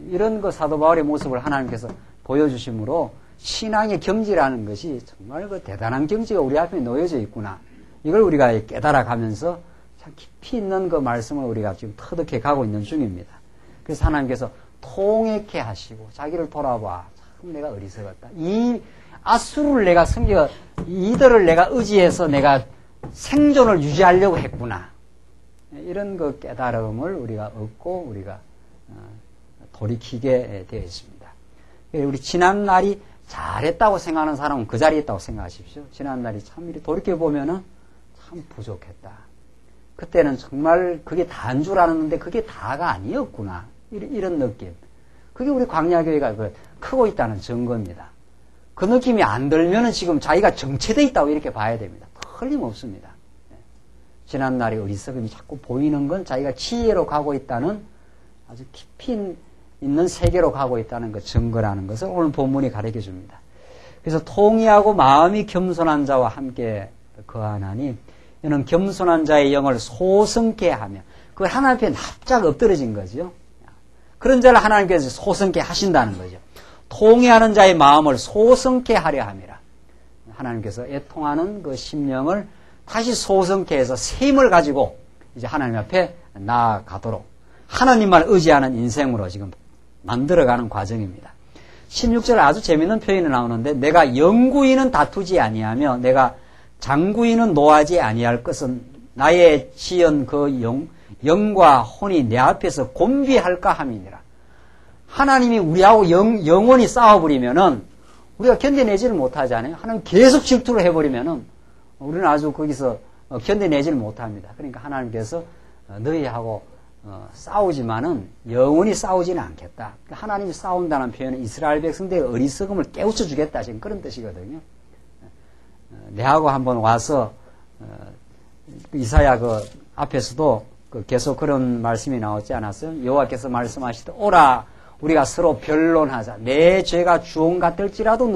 이런 그 사도 바울의 모습을 하나님께서 보여주심으로 신앙의 경지라는 것이 정말 그 대단한 경지가 우리 앞에 놓여져 있구나. 이걸 우리가 깨달아가면서 참 깊이 있는 그 말씀을 우리가 지금 터득해 가고 있는 중입니다. 그래서 하나님께서 통역해 하시고 자기를 돌아봐. 참 내가 어리석었다. 이 아수를 내가 이들을 내가 의지해서 내가 생존을 유지하려고 했구나. 이런 그 깨달음을 우리가 얻고 우리가 돌이키게 되어 있습니다. 우리 지난날이 잘했다고 생각하는 사람은 그 자리에 있다고 생각하십시오. 지난날이 참 이렇게 돌이켜보면은 참 부족했다. 그때는 정말 그게 다인 줄 알았는데 그게 다가 아니었구나. 이런 느낌. 그게 우리 광야교회가 크고 있다는 증거입니다. 그 느낌이 안 들면은 지금 자기가 정체되어 있다고 이렇게 봐야 됩니다. 틀림없습니다. 지난날의 어리석음이 자꾸 보이는 건 자기가 지혜로 가고 있다는 아주 깊이 있는 세계로 가고 있다는 그 증거라는 것을 오늘 본문이 가르쳐 줍니다. 그래서 통의하고 마음이 겸손한 자와 함께 거하나니 이는 겸손한 자의 영을 소성케 하며 그걸 하나님 앞에 납작 엎드러진 거죠. 그런 자를 하나님께서 소성케 하신다는 거죠. 통의하는 자의 마음을 소성케 하려 함이라. 하나님께서 애통하는 그 심령을 다시 소성케 해서 새 힘을 가지고 이제 하나님 앞에 나아가도록 하나님만 의지하는 인생으로 지금 만들어가는 과정입니다. 16절 아주 재미있는 표현이 나오는데 내가 영구히는 다투지 아니하며 내가 장구히는 노하지 아니할 것은 나의 지은 그 영과 혼이 내 앞에서 곤비할까 함이니라. 하나님이 우리하고 영원히 싸워버리면은 우리가 견뎌내지를 못하잖아요. 하나님 계속 질투를 해버리면은 우리는 아주 거기서 견뎌내지를 못합니다. 그러니까 하나님께서 너희하고 싸우지만은 영원히 싸우지는 않겠다. 하나님이 싸운다는 표현은 이스라엘 백성들의 어리석음을 깨우쳐 주겠다. 지금 그런 뜻이거든요. 내하고 한번 와서 이사야 그 앞에서도 계속 그런 말씀이 나오지 않았어요? 여호와께서 말씀하시되 오라 우리가 서로 변론하자. 내 죄가 주홍 같을지라도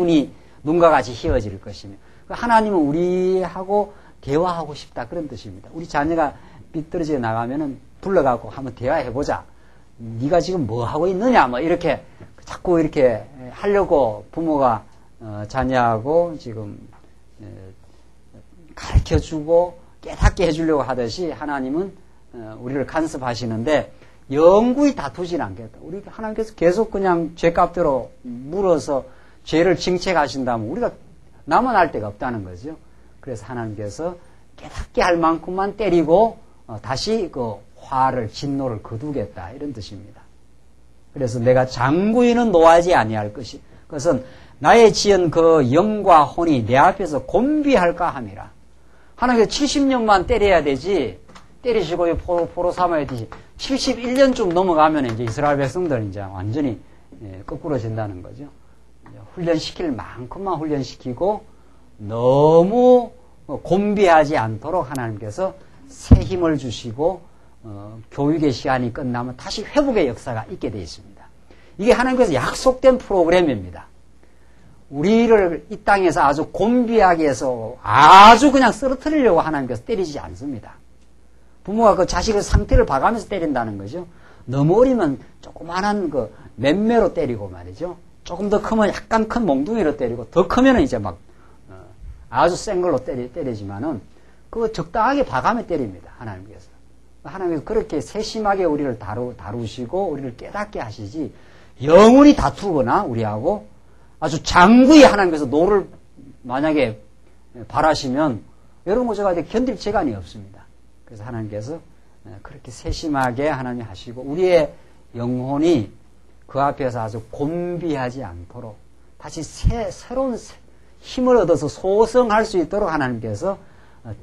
눈과 같이 희어질 것이며. 하나님은 우리하고 대화하고 싶다. 그런 뜻입니다. 우리 자녀가 삐뚤어져 나가면은 불러가고 한번 대화해보자. 네가 지금 뭐 하고 있느냐? 뭐 이렇게 자꾸 이렇게 하려고 부모가 자녀하고 지금 가르쳐주고 깨닫게 해주려고 하듯이 하나님은 우리를 간섭하시는데 영구히 다투지는 않겠다. 우리 하나님께서 계속 그냥 죄값대로 물어서 죄를 징책하신다면 우리가 남아날 데가 없다는 거죠. 그래서 하나님께서 깨닫게 할 만큼만 때리고 다시 그 화를 진노를 거두겠다 이런 뜻입니다. 그래서 내가 장구인은 노하지 아니할 것이 그것은 나의 지은 그 영과 혼이 내 앞에서 곤비할까 함이라. 하나님께서 70년만 때려야 되지 때리시고 포로 삼아야 되지 71년쯤 넘어가면 이제 이스라엘 백성들 이제 완전히 거꾸로진다는 거죠. 훈련시킬 만큼만 훈련시키고 너무 곤비하지 않도록 하나님께서 새 힘을 주시고 교육의 시간이 끝나면 다시 회복의 역사가 있게 되어 있습니다. 이게 하나님께서 약속된 프로그램입니다. 우리를 이 땅에서 아주 곤비하게 해서 아주 그냥 쓰러뜨리려고 하나님께서 때리지 않습니다. 부모가 그 자식의 상태를 봐가면서 때린다는 거죠. 너무 어리면 조그만한 그 맴매로 때리고 말이죠. 조금 더 크면 약간 큰 몽둥이로 때리고 더 크면은 이제 막 아주 센 걸로 때리지만은 그거 적당하게 봐가며 때립니다. 하나님께서. 하나님께서 그렇게 세심하게 우리를 다루시고 우리를 깨닫게 하시지 영원히 다투거나 우리하고 아주 장구히 하나님께서 노를 만약에 바라시면 여러분 제가 견딜 재간이 없습니다. 그래서 하나님께서 그렇게 세심하게 하나님 하시고 우리의 영혼이 그 앞에서 아주 곤비하지 않도록 다시 새로운 힘을 얻어서 소성할 수 있도록 하나님께서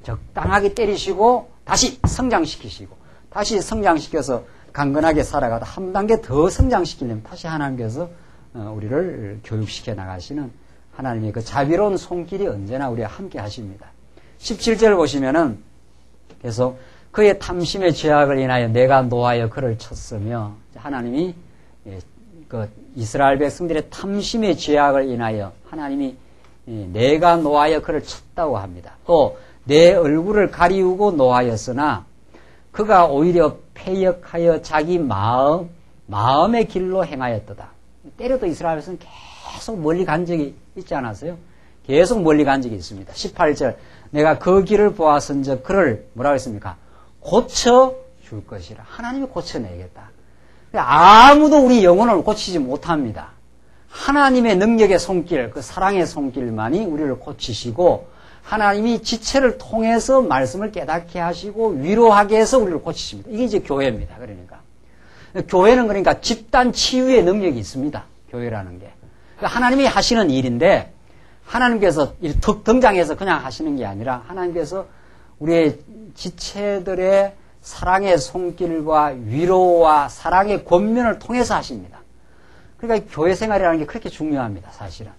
적당하게 때리시고 다시 성장시키시고 다시 성장시켜서 강건하게 살아가다 한 단계 더 성장시키려면 다시 하나님께서 우리를 교육시켜 나가시는 하나님의 그 자비로운 손길이 언제나 우리와 함께 하십니다. 17절 보시면은 계속 그의 탐심의 죄악을 인하여 내가 노하여 그를 쳤으며 하나님이 그 이스라엘 백성들의 탐심의 죄악을 인하여 하나님이 내가 노하여 그를 쳤다고 합니다. 또 내 얼굴을 가리우고 노하였으나 그가 오히려 패역하여 자기 마음의 길로 행하였도다. 때려도 이스라엘 백성은 계속 멀리 간 적이 있지 않았어요? 계속 멀리 간 적이 있습니다. 18절 내가 그 길을 보았은즉 그를 뭐라고 했습니까? 고쳐줄 것이라. 하나님이 고쳐내겠다. 아무도 우리 영혼을 고치지 못합니다. 하나님의 능력의 손길, 그 사랑의 손길만이 우리를 고치시고 하나님이 지체를 통해서 말씀을 깨닫게 하시고 위로하게 해서 우리를 고치십니다. 이게 이제 교회입니다. 그러니까 교회는 그러니까 집단 치유의 능력이 있습니다. 교회라는 게. 그러니까 하나님이 하시는 일인데 하나님께서 턱 등장해서 그냥 하시는 게 아니라 하나님께서 우리의 지체들의 사랑의 손길과 위로와 사랑의 권면을 통해서 하십니다. 그러니까 교회 생활이라는 게 그렇게 중요합니다. 사실은.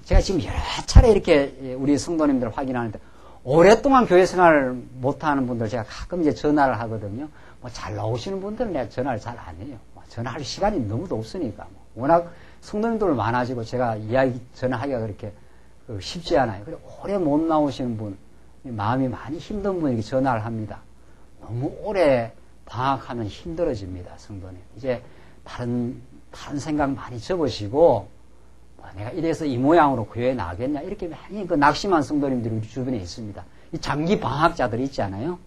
제가 지금 여러 차례 이렇게 우리 성도님들 확인하는데 오랫동안 교회 생활을 못하는 분들 제가 가끔 이제 전화를 하거든요. 뭐 잘 나오시는 분들은 내가 전화를 잘 안 해요. 전화할 시간이 너무도 없으니까. 워낙 성도님들 많아지고 제가 이야기 전화하기가 그렇게 쉽지 않아요. 그래 오래 못 나오시는 분, 마음이 많이 힘든 분에게 전화를 합니다. 너무 오래 방학하면 힘들어집니다, 성도님. 이제 다른 생각 많이 접으시고 내가 이래서 이 모양으로 교회에 나가겠냐 이렇게 많이 그 낙심한 성도님들이 우리 주변에 있습니다. 이 장기 방학자들 있지 않아요?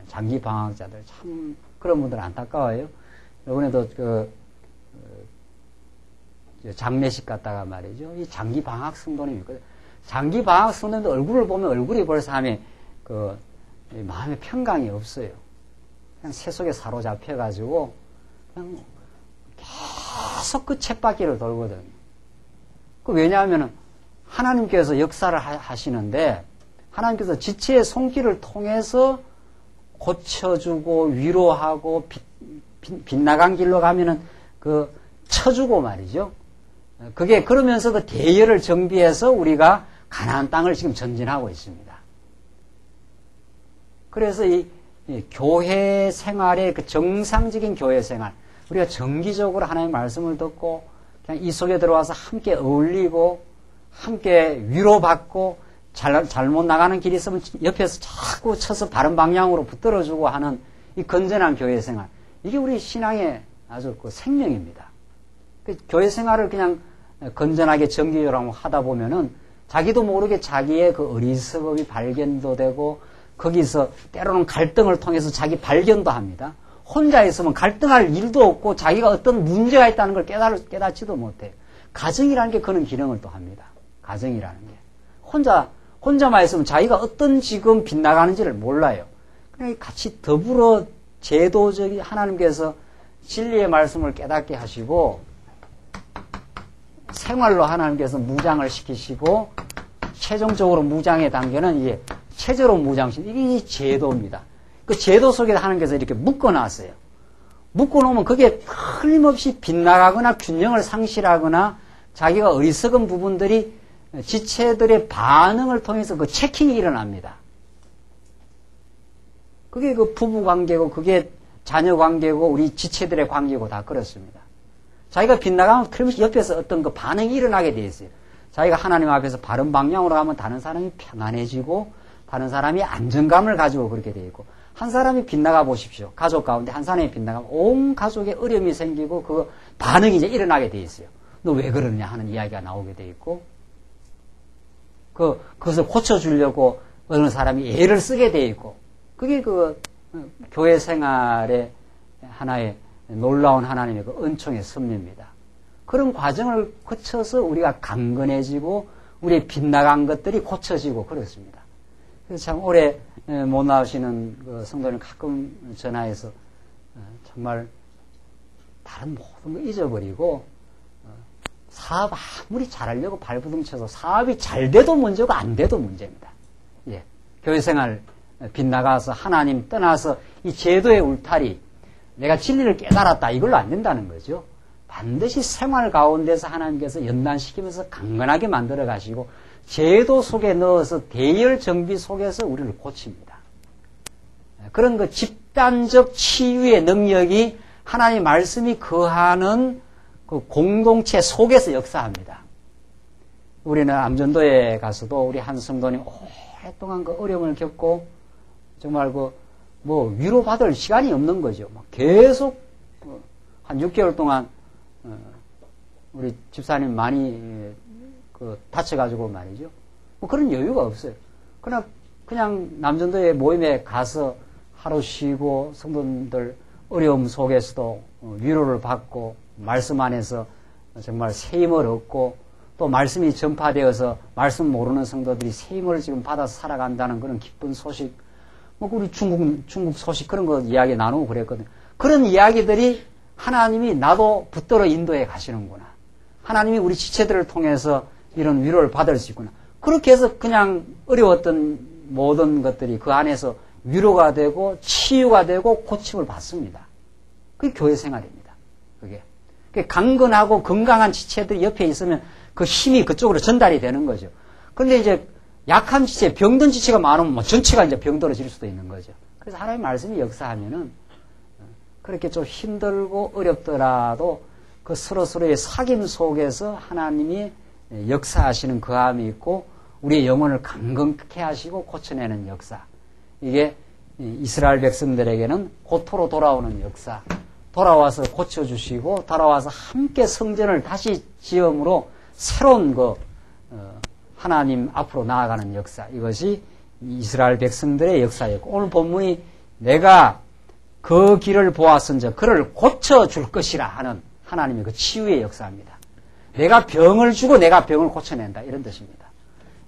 장기 방학자들 참 그런 분들 안타까워요. 이번에도 장례식 갔다가 말이죠. 이 장기 방학 성도님이 있거든요. 장기 방학 성도님들 얼굴을 보면 얼굴이 벌써 하면 마음에 평강이 없어요. 그냥 새 속에 사로잡혀가지고 그냥 계속 그 쳇바퀴를 돌거든요. 왜냐하면 하나님께서 역사를 하시는데 하나님께서 지체의 손길을 통해서 고쳐주고 위로하고 빗나간 길로 가면은 쳐주고 말이죠. 그게 그러면서 그 대열을 정비해서 우리가 가나안 땅을 지금 전진하고 있습니다. 그래서 이 교회 생활의 그 정상적인 교회 생활, 우리가 정기적으로 하나님의 말씀을 듣고 그냥 이 속에 들어와서 함께 어울리고 함께 위로받고 잘못 나가는 길이 있으면 옆에서 자꾸 쳐서 바른 방향으로 붙들어주고 하는 이 건전한 교회 생활, 이게 우리 신앙의 아주 생명입니다. 교회 생활을 그냥 건전하게 정기적으로 하다 보면은 자기도 모르게 자기의 그 어리석음이 발견도 되고 거기서 때로는 갈등을 통해서 자기 발견도 합니다. 혼자 있으면 갈등할 일도 없고 자기가 어떤 문제가 있다는 걸 깨닫지도 못해요. 가정이라는 게 그런 기능을 또 합니다. 가정이라는 게. 혼자만 있으면 자기가 어떤 지금 빗나가는지를 몰라요. 그냥 같이 더불어 제도적인 하나님께서 진리의 말씀을 깨닫게 하시고 생활로 하나님께서 무장을 시키시고 최종적으로 무장의 단계는 이제 체제로 무장신, 이게 제도입니다. 그 제도 속에 하나님께서 이렇게 묶어놨어요. 묶어놓으면 그게 틀림없이 빗나가거나 균형을 상실하거나 자기가 어리석은 부분들이 지체들의 반응을 통해서 그 체킹이 일어납니다. 그게 그 부부 관계고 그게 자녀 관계고 우리 지체들의 관계고 다 그렇습니다. 자기가 빗나가면 틀림없이 옆에서 어떤 그 반응이 일어나게 돼 있어요. 자기가 하나님 앞에서 바른 방향으로 가면 다른 사람이 편안해지고 다른 사람이 안정감을 가지고 그렇게 돼 있고, 한 사람이 빗나가 보십시오. 가족 가운데 한 사람이 빗나가면 온 가족에 어려움이 생기고 그 반응이 이제 일어나게 돼 있어요. 너 왜 그러냐 하는 이야기가 나오게 돼 있고, 그것을 고쳐주려고 어느 사람이 애를 쓰게 돼 있고, 그게 교회 생활의 하나의 놀라운 하나님의 그 은총의 섭리입니다. 그런 과정을 거쳐서 우리가 강건해지고 우리의 빗나간 것들이 고쳐지고 그렇습니다. 그래서 참 오래 못 나오시는 그 성도님 가끔 전화해서 정말 다른 모든 거 잊어버리고 사업 아무리 잘하려고 발부둥쳐서 사업이 잘 돼도 문제고 안 돼도 문제입니다. 예. 교회 생활 빗나가서 하나님 떠나서 이 제도의 울타리, 내가 진리를 깨달았다, 이걸로 안 된다는 거죠. 반드시 생활 가운데서 하나님께서 연단시키면서 강건하게 만들어 가시고 제도 속에 넣어서 대열 정비 속에서 우리를 고칩니다. 그런 그 집단적 치유의 능력이 하나님의 말씀이 거하는 그 공동체 속에서 역사합니다. 우리는 암전도에 가서도 우리 한 성도님 오랫동안 그 어려움을 겪고 정말 위로받을 시간이 없는 거죠. 계속 한 6개월 동안 우리 집사님 많이 다쳐가지고 말이죠. 그런 여유가 없어요. 그냥 남전도의 모임에 가서 하루 쉬고 성도들 어려움 속에서도 위로를 받고 말씀 안에서 정말 새 힘을 얻고 또 말씀이 전파되어서 말씀 모르는 성도들이 새 힘을 지금 받아서 살아간다는 그런 기쁜 소식, 우리 중국 소식 그런 거 이야기 나누고 그랬거든요. 그런 이야기들이 하나님이 나도 붙들어 인도해 가시는구나. 하나님이 우리 지체들을 통해서 이런 위로를 받을 수 있구나. 그렇게 해서 그냥 어려웠던 모든 것들이 그 안에서 위로가 되고 치유가 되고 고침을 받습니다. 그게 교회 생활입니다. 그게 강건하고 건강한 지체들이 옆에 있으면 그 힘이 그쪽으로 전달이 되는 거죠. 그런데 이제 약한 지체, 병든 지체가 많으면 전체가 이제 병들어질 수도 있는 거죠. 그래서 하나님의 말씀이 역사하면은 그렇게 좀 힘들고 어렵더라도 그 서로서로의 사귐 속에서 하나님이 역사하시는 그함이 있고 우리의 영혼을 강건케 하시고 고쳐내는 역사. 이게 이스라엘 백성들에게는 고토로 돌아오는 역사. 돌아와서 고쳐주시고 돌아와서 함께 성전을 다시 지음으로 새로운 하나님 앞으로 나아가는 역사. 이것이 이스라엘 백성들의 역사였고 오늘 본문이 내가 그 길을 보았은즉 그를 고쳐줄 것이라 하는 하나님의 그 치유의 역사입니다. 내가 병을 주고 내가 병을 고쳐낸다, 이런 뜻입니다.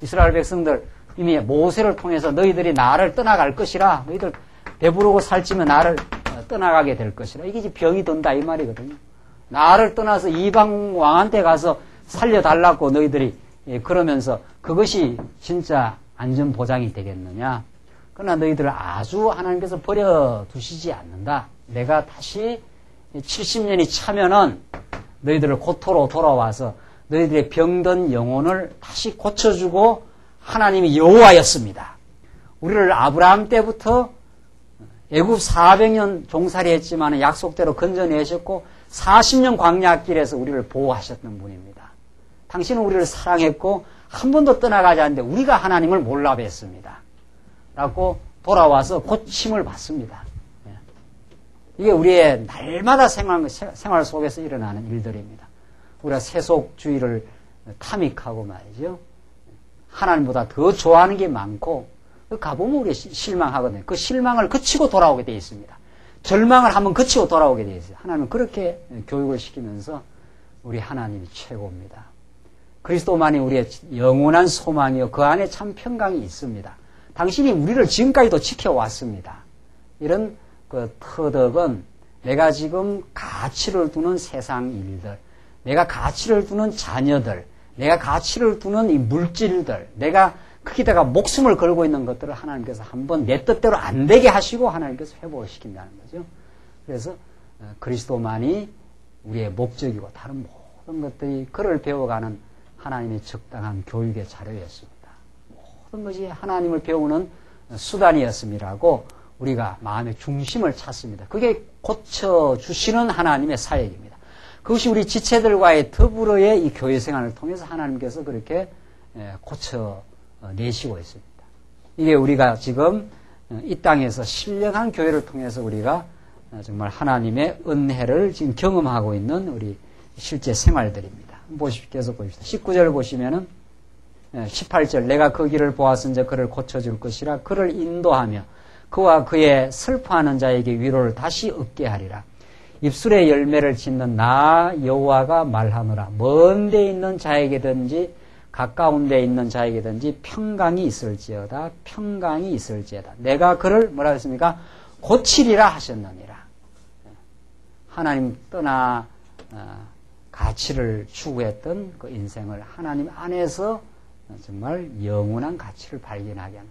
이스라엘 백성들 이미 모세를 통해서 너희들이 나를 떠나갈 것이라, 너희들 배부르고 살찌면 나를 떠나가게 될 것이라, 이게 이제 병이 든다 이 말이거든요. 나를 떠나서 이방 왕한테 가서 살려달라고 너희들이 그러면서 그것이 진짜 안전보장이 되겠느냐? 그러나 너희들을 아주 하나님께서 버려두시지 않는다. 내가 다시 70년이 차면은 너희들을 고토로 돌아와서 너희들의 병든 영혼을 다시 고쳐주고 하나님이 여호와였습니다. 우리를 아브라함 때부터 애굽 400년 종살이 했지만 약속대로 건져내셨고 40년 광야길에서 우리를 보호하셨던 분입니다. 당신은 우리를 사랑했고 한 번도 떠나가지 않는데 우리가 하나님을 몰라 뵀습니다. 라고 돌아와서 고침을 받습니다. 이게 우리의 날마다 생활 속에서 일어나는 일들입니다. 우리가 세속주의를 탐닉하고 말이죠. 하나님보다 더 좋아하는 게 많고 가보면 우리 실망하거든요. 그 실망을 그치고 돌아오게 되어 있습니다. 절망을 한번 그치고 돌아오게 되어 있어요. 하나님은 그렇게 교육을 시키면서 우리 하나님이 최고입니다. 그리스도만이 우리의 영원한 소망이요 그 안에 참 평강이 있습니다. 당신이 우리를 지금까지도 지켜왔습니다. 이런 그 터득은 내가 지금 가치를 두는 세상 일들, 내가 가치를 두는 자녀들, 내가 가치를 두는 이 물질들, 내가 거기다가 목숨을 걸고 있는 것들을 하나님께서 한번 내 뜻대로 안 되게 하시고 하나님께서 회복을 시킨다는 거죠. 그래서 그리스도만이 우리의 목적이고 다른 모든 것들이 그를 배워가는 하나님의 적당한 교육의 자료였습니다. 모든 것이 하나님을 배우는 수단이었음이라고 우리가 마음의 중심을 찾습니다. 그게 고쳐주시는 하나님의 사역입니다. 그것이 우리 지체들과의 더불어의 이 교회 생활을 통해서 하나님께서 그렇게 고쳐내시고 있습니다. 이게 우리가 지금 이 땅에서 신령한 교회를 통해서 우리가 정말 하나님의 은혜를 지금 경험하고 있는 우리 실제 생활들입니다. 계속 보십시다. 19절 보시면은 18절 내가 그 길을 보았은즉 그를 고쳐줄 것이라 그를 인도하며 그와 그의 슬퍼하는 자에게 위로를 다시 얻게 하리라. 입술의 열매를 짓는 나 여호와가 말하노라. 먼 데 있는 자에게든지 가까운 데 있는 자에게든지 평강이 있을지어다. 평강이 있을지어다. 내가 그를 뭐라 했습니까? 고치리라 하셨느니라. 하나님 떠나 가치를 추구했던 그 인생을 하나님 안에서 정말 영원한 가치를 발견하게 하는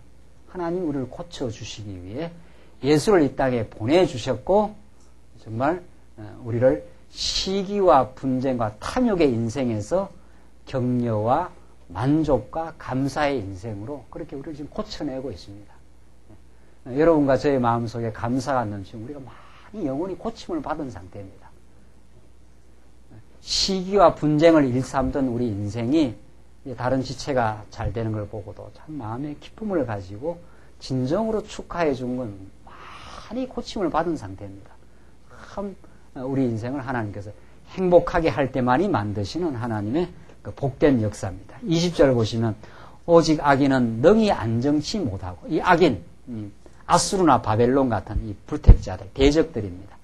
하나님 우리를 고쳐주시기 위해 예수를 이 땅에 보내주셨고 정말 우리를 시기와 분쟁과 탐욕의 인생에서 격려와 만족과 감사의 인생으로 그렇게 우리를 지금 고쳐내고 있습니다. 여러분과 저의 마음속에 감사가 넘치면 우리가 많이 영원히 고침을 받은 상태입니다. 시기와 분쟁을 일삼던 우리 인생이 다른 지체가 잘 되는 걸 보고도 참 마음의 기쁨을 가지고 진정으로 축하해 준 건 많이 고침을 받은 상태입니다. 참 우리 인생을 하나님께서 행복하게 할 때만이 만드시는 하나님의 그 복된 역사입니다. 20절 보시면 오직 악인은 능히 안정치 못하고 이 악인 아수르나 바벨론 같은 이 불택자들 대적들입니다.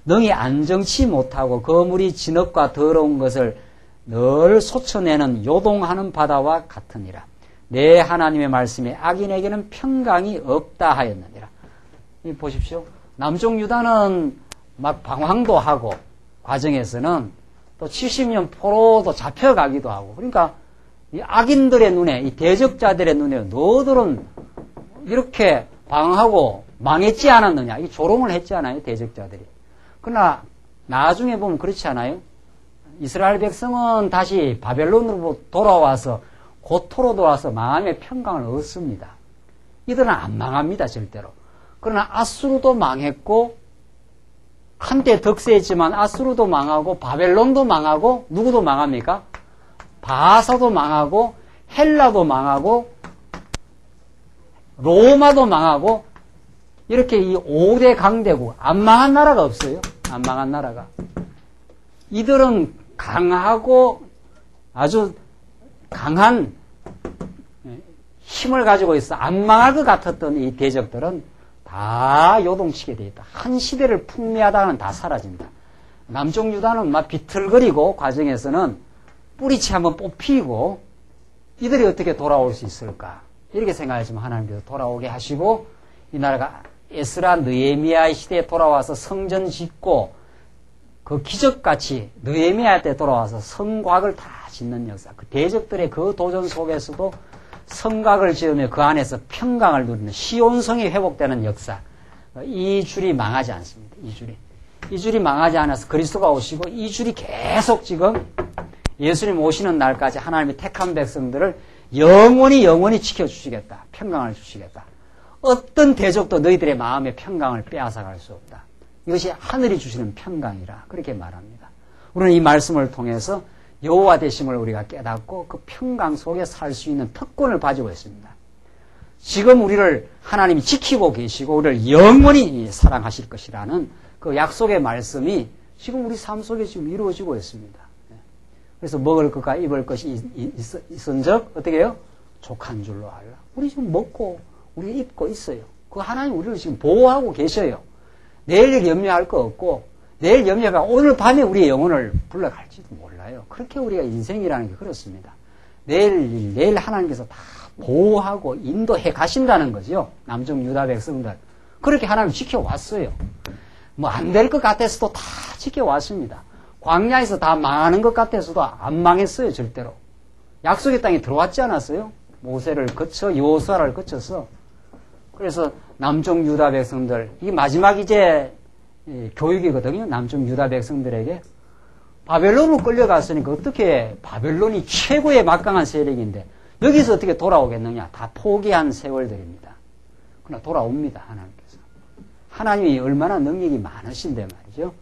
능히 안정치 못하고 거물이 진흙과 더러운 것을 늘 솟쳐내는 요동하는 바다와 같으니라. 내 하나님의 말씀에 악인에게는 평강이 없다 하였느니라. 보십시오. 남쪽 유다는 막 방황도 하고 과정에서는 또 70년 포로도 잡혀가기도 하고 그러니까 이 악인들의 눈에 이 대적자들의 눈에 너들은 이렇게 방황하고 망했지 않았느냐 이 조롱을 했지 않아요 대적자들이. 그러나 나중에 보면 그렇지 않아요? 이스라엘 백성은 다시 바벨론으로 돌아와서 고토로 돌아와서 마음의 평강을 얻습니다. 이들은 안 망합니다 절대로. 그러나 아수르도 망했고 한때 덕세했지만 아수르도 망하고 바벨론도 망하고 누구도 망합니까? 바사도 망하고 헬라도 망하고 로마도 망하고 이렇게 이 5대 강대국 안 망한 나라가 없어요. 안 망한 나라가. 이들은 강하고 아주 강한 힘을 가지고 있어 안 망할 것 같았던 이 대적들은 다 요동치게 돼 있다. 한 시대를 풍미하다가는 다 사라진다. 남쪽 유다는 막 비틀거리고 과정에서는 뿌리채 한번 뽑히고 이들이 어떻게 돌아올 수 있을까? 이렇게 생각하시면 하나님께서 돌아오게 하시고 이 나라가 에스라 느헤미야 시대에 돌아와서 성전 짓고 그 기적같이 느헤미야 때 돌아와서 성곽을 다 짓는 역사. 그 대적들의 그 도전 속에서도 성곽을 지으며 그 안에서 평강을 누리는 시온성이 회복되는 역사. 이 줄이 망하지 않습니다. 이 줄이 망하지 않아서 그리스도가 오시고 이 줄이 계속 지금 예수님 오시는 날까지 하나님의 택한 백성들을 영원히 지켜주시겠다. 평강을 주시겠다. 어떤 대적도 너희들의 마음의 평강을 빼앗아갈 수 없다. 이것이 하늘이 주시는 평강이라 그렇게 말합니다. 우리는 이 말씀을 통해서 여호와 되심을 우리가 깨닫고 그 평강 속에 살 수 있는 특권을 가지고 있습니다. 지금 우리를 하나님이 지키고 계시고 우리를 영원히 사랑하실 것이라는 그 약속의 말씀이 지금 우리 삶 속에 지금 이루어지고 있습니다. 그래서 먹을 것과 입을 것이 있은즉 어떻게 해요? 족한 줄로 알라. 우리 지금 먹고 우리 입고 있어요. 그 하나님 우리를 지금 보호하고 계셔요. 내일 염려할 거 없고 내일 염려가 오늘 밤에 우리의 영혼을 불러갈지도 몰라요. 그렇게 우리가 인생이라는 게 그렇습니다. 내일 하나님께서 다 보호하고 인도해 가신다는 거죠. 남쪽 유다 백성들. 그렇게 하나님 지켜왔어요. 뭐 안 될 것 같아서도 다 지켜왔습니다. 광야에서 다 망하는 것 같아서도 안 망했어요. 절대로. 약속의 땅에 들어왔지 않았어요? 모세를 거쳐 여호수아를 거쳐서. 그래서 남쪽 유다 백성들, 이게 마지막 이제 교육이거든요. 남쪽 유다 백성들에게. 바벨론으로 끌려갔으니까 어떻게 바벨론이 최고의 막강한 세력인데 여기서 어떻게 돌아오겠느냐. 다 포기한 세월들입니다. 그러나 돌아옵니다. 하나님께서. 하나님이 얼마나 능력이 많으신데 말이죠.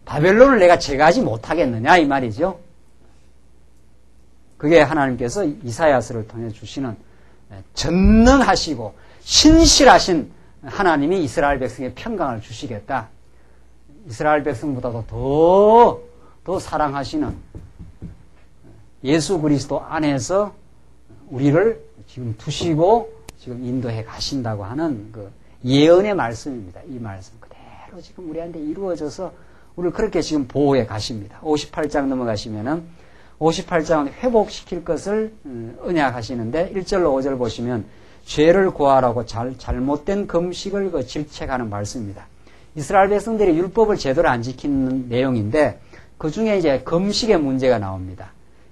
바벨론을 내가 제거하지 못하겠느냐 이 말이죠. 그게 하나님께서 이사야서를 통해 주시는 전능하시고 신실하신 하나님이 이스라엘 백성의 평강을 주시겠다. 이스라엘 백성보다도 더 사랑하시는 예수 그리스도 안에서 우리를 지금 두시고 지금 인도해 가신다고 하는 그 예언의 말씀입니다. 이 말씀 그대로 지금 우리한테 이루어져서 우리를 그렇게 지금 보호해 가십니다. 58장 넘어가시면은 58장은 회복시킬 것을 언약하시는데 1절로 5절 보시면 죄를 고하라고 잘못된 금식을 질책하는 말씀입니다. 이스라엘 백성들이 율법을 제대로 안 지키는 내용인데 그 중에 이제 금식의 문제가 나옵니다.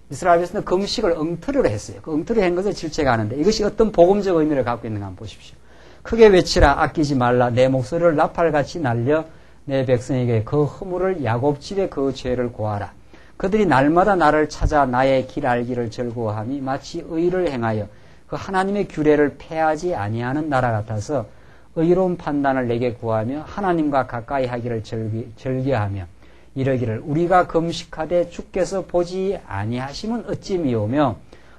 이스라엘 백성들은 금식을 엉터리로 했어요. 그 엉터리로 한 것을 질책하는데 이것이 어떤 복음적 의미를 갖고 있는가 한번 보십시오. 크게 외치라 아끼지 말라 내 목소리를 나팔같이 날려 내 백성에게 그 허물을 야곱 집에 그 죄를 고하라. 그들이 날마다 나를 찾아 나의 길 알기를 즐거워함이 마치 의를 행하여 그 하나님의 규례를 폐하지 아니하는 나라 같아서 의로운 판단을 내게 구하며 하나님과 가까이 하기를 즐겨하며 이러기를 우리가 금식하되 주께서 보지 아니하심은 어찌 미오며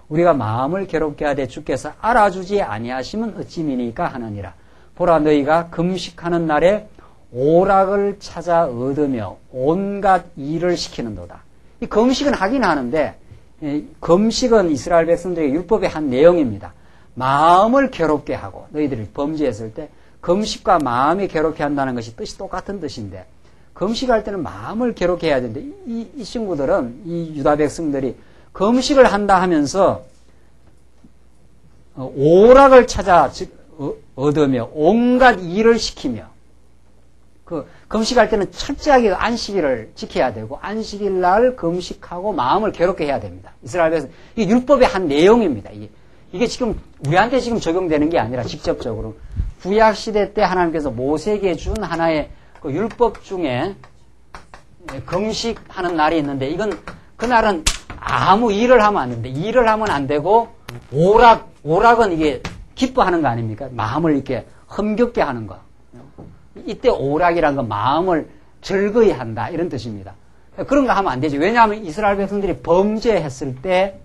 우리가 마음을 괴롭게 하되 주께서 알아주지 아니하심은 어찌 미니까 하느니라. 보라 너희가 금식하는 날에 오락을 찾아 얻으며 온갖 일을 시키는도다. 이 금식은 하긴 하는데 금식은 이스라엘 백성들에게 율법의 한 내용입니다. 마음을 괴롭게 하고 너희들이 범죄했을 때 금식과 마음이 괴롭게 한다는 것이 뜻이 똑같은 뜻인데 금식할 때는 마음을 괴롭게 해야 되는데 이 친구들은 이 유다 백성들이 금식을 한다 하면서 오락을 찾아 얻으며 온갖 일을 시키며 그 금식할 때는 철저하게 안식일을 지켜야 되고 안식일 날 금식하고 마음을 괴롭게 해야 됩니다. 이스라엘 백성 이게 율법의 한 내용입니다. 이게 지금 우리한테 지금 적용되는 게 아니라 직접적으로 구약 시대 때 하나님께서 모세에게 준 하나의 그 율법 중에 금식하는 날이 있는데 이건 그날은 아무 일을 하면 안 되는데 일을 하면 안 되고 오락은 이게 기뻐하는 거 아닙니까? 마음을 이렇게 흠겹게 하는 거. 이때 오락이란 건 마음을 즐거이 한다 이런 뜻입니다. 그런 거 하면 안 되죠. 왜냐하면 이스라엘 백성들이 범죄했을 때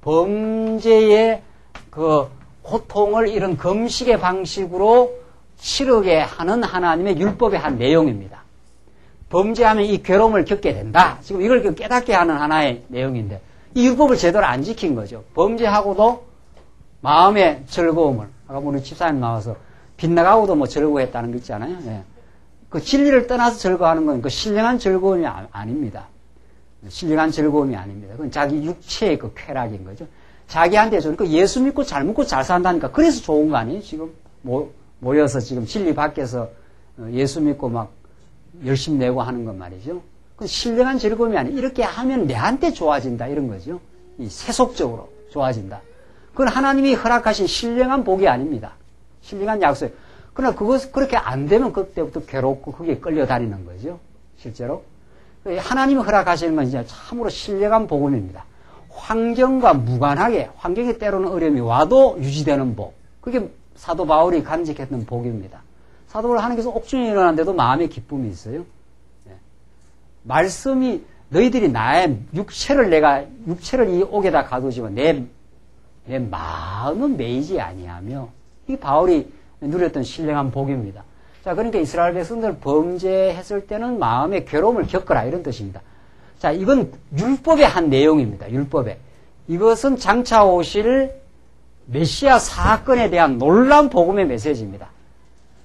범죄의 그 고통을 이런 금식의 방식으로 치르게 하는 하나님의 율법의 한 내용입니다. 범죄하면 이 괴로움을 겪게 된다. 지금 이걸 깨닫게 하는 하나의 내용인데 이 율법을 제대로 안 지킨 거죠. 범죄하고도 마음의 즐거움을 아까 우리 집사님 나와서 빗나가고도 뭐 즐거워했다는 거 있잖아요. 예. 그 진리를 떠나서 즐거워하는 건 그 신령한 즐거움이 아닙니다. 신령한 즐거움이 아닙니다. 그건 자기 육체의 그 쾌락인 거죠. 자기한테 그 예수 믿고 잘 먹고 잘 산다니까 그래서 좋은 거 아니에요? 지금 모여서 지금 진리 밖에서 예수 믿고 막 열심히 내고 하는 건 말이죠. 그 신령한 즐거움이 아니에요. 이렇게 하면 내한테 좋아진다 이런 거죠. 이 세속적으로 좋아진다. 그건 하나님이 허락하신 신령한 복이 아닙니다. 신령한 약속이에요. 그러나 그렇게 안 되면 그때부터 괴롭고 그게 끌려다니는 거죠. 실제로. 하나님이 허락하시는 건 이제 참으로 신령한 복음입니다. 환경과 무관하게, 환경에 때로는 어려움이 와도 유지되는 복. 그게 사도 바울이 간직했던 복입니다. 사도 바울 하나님께서 옥중에 일어났는데도 마음에 기쁨이 있어요. 말씀이 너희들이 나의 육체를 이 옥에다 가두지만 내 마음은 매이지 아니하며, 이 바울이 누렸던 신령한 복입니다. 자, 그러니까 이스라엘 백성들 범죄했을 때는 마음의 괴로움을 겪어라 이런 뜻입니다. 자, 이건 율법의 한 내용입니다. 율법에. 이것은 장차 오실 메시아 사건에 대한 놀라운 복음의 메시지입니다.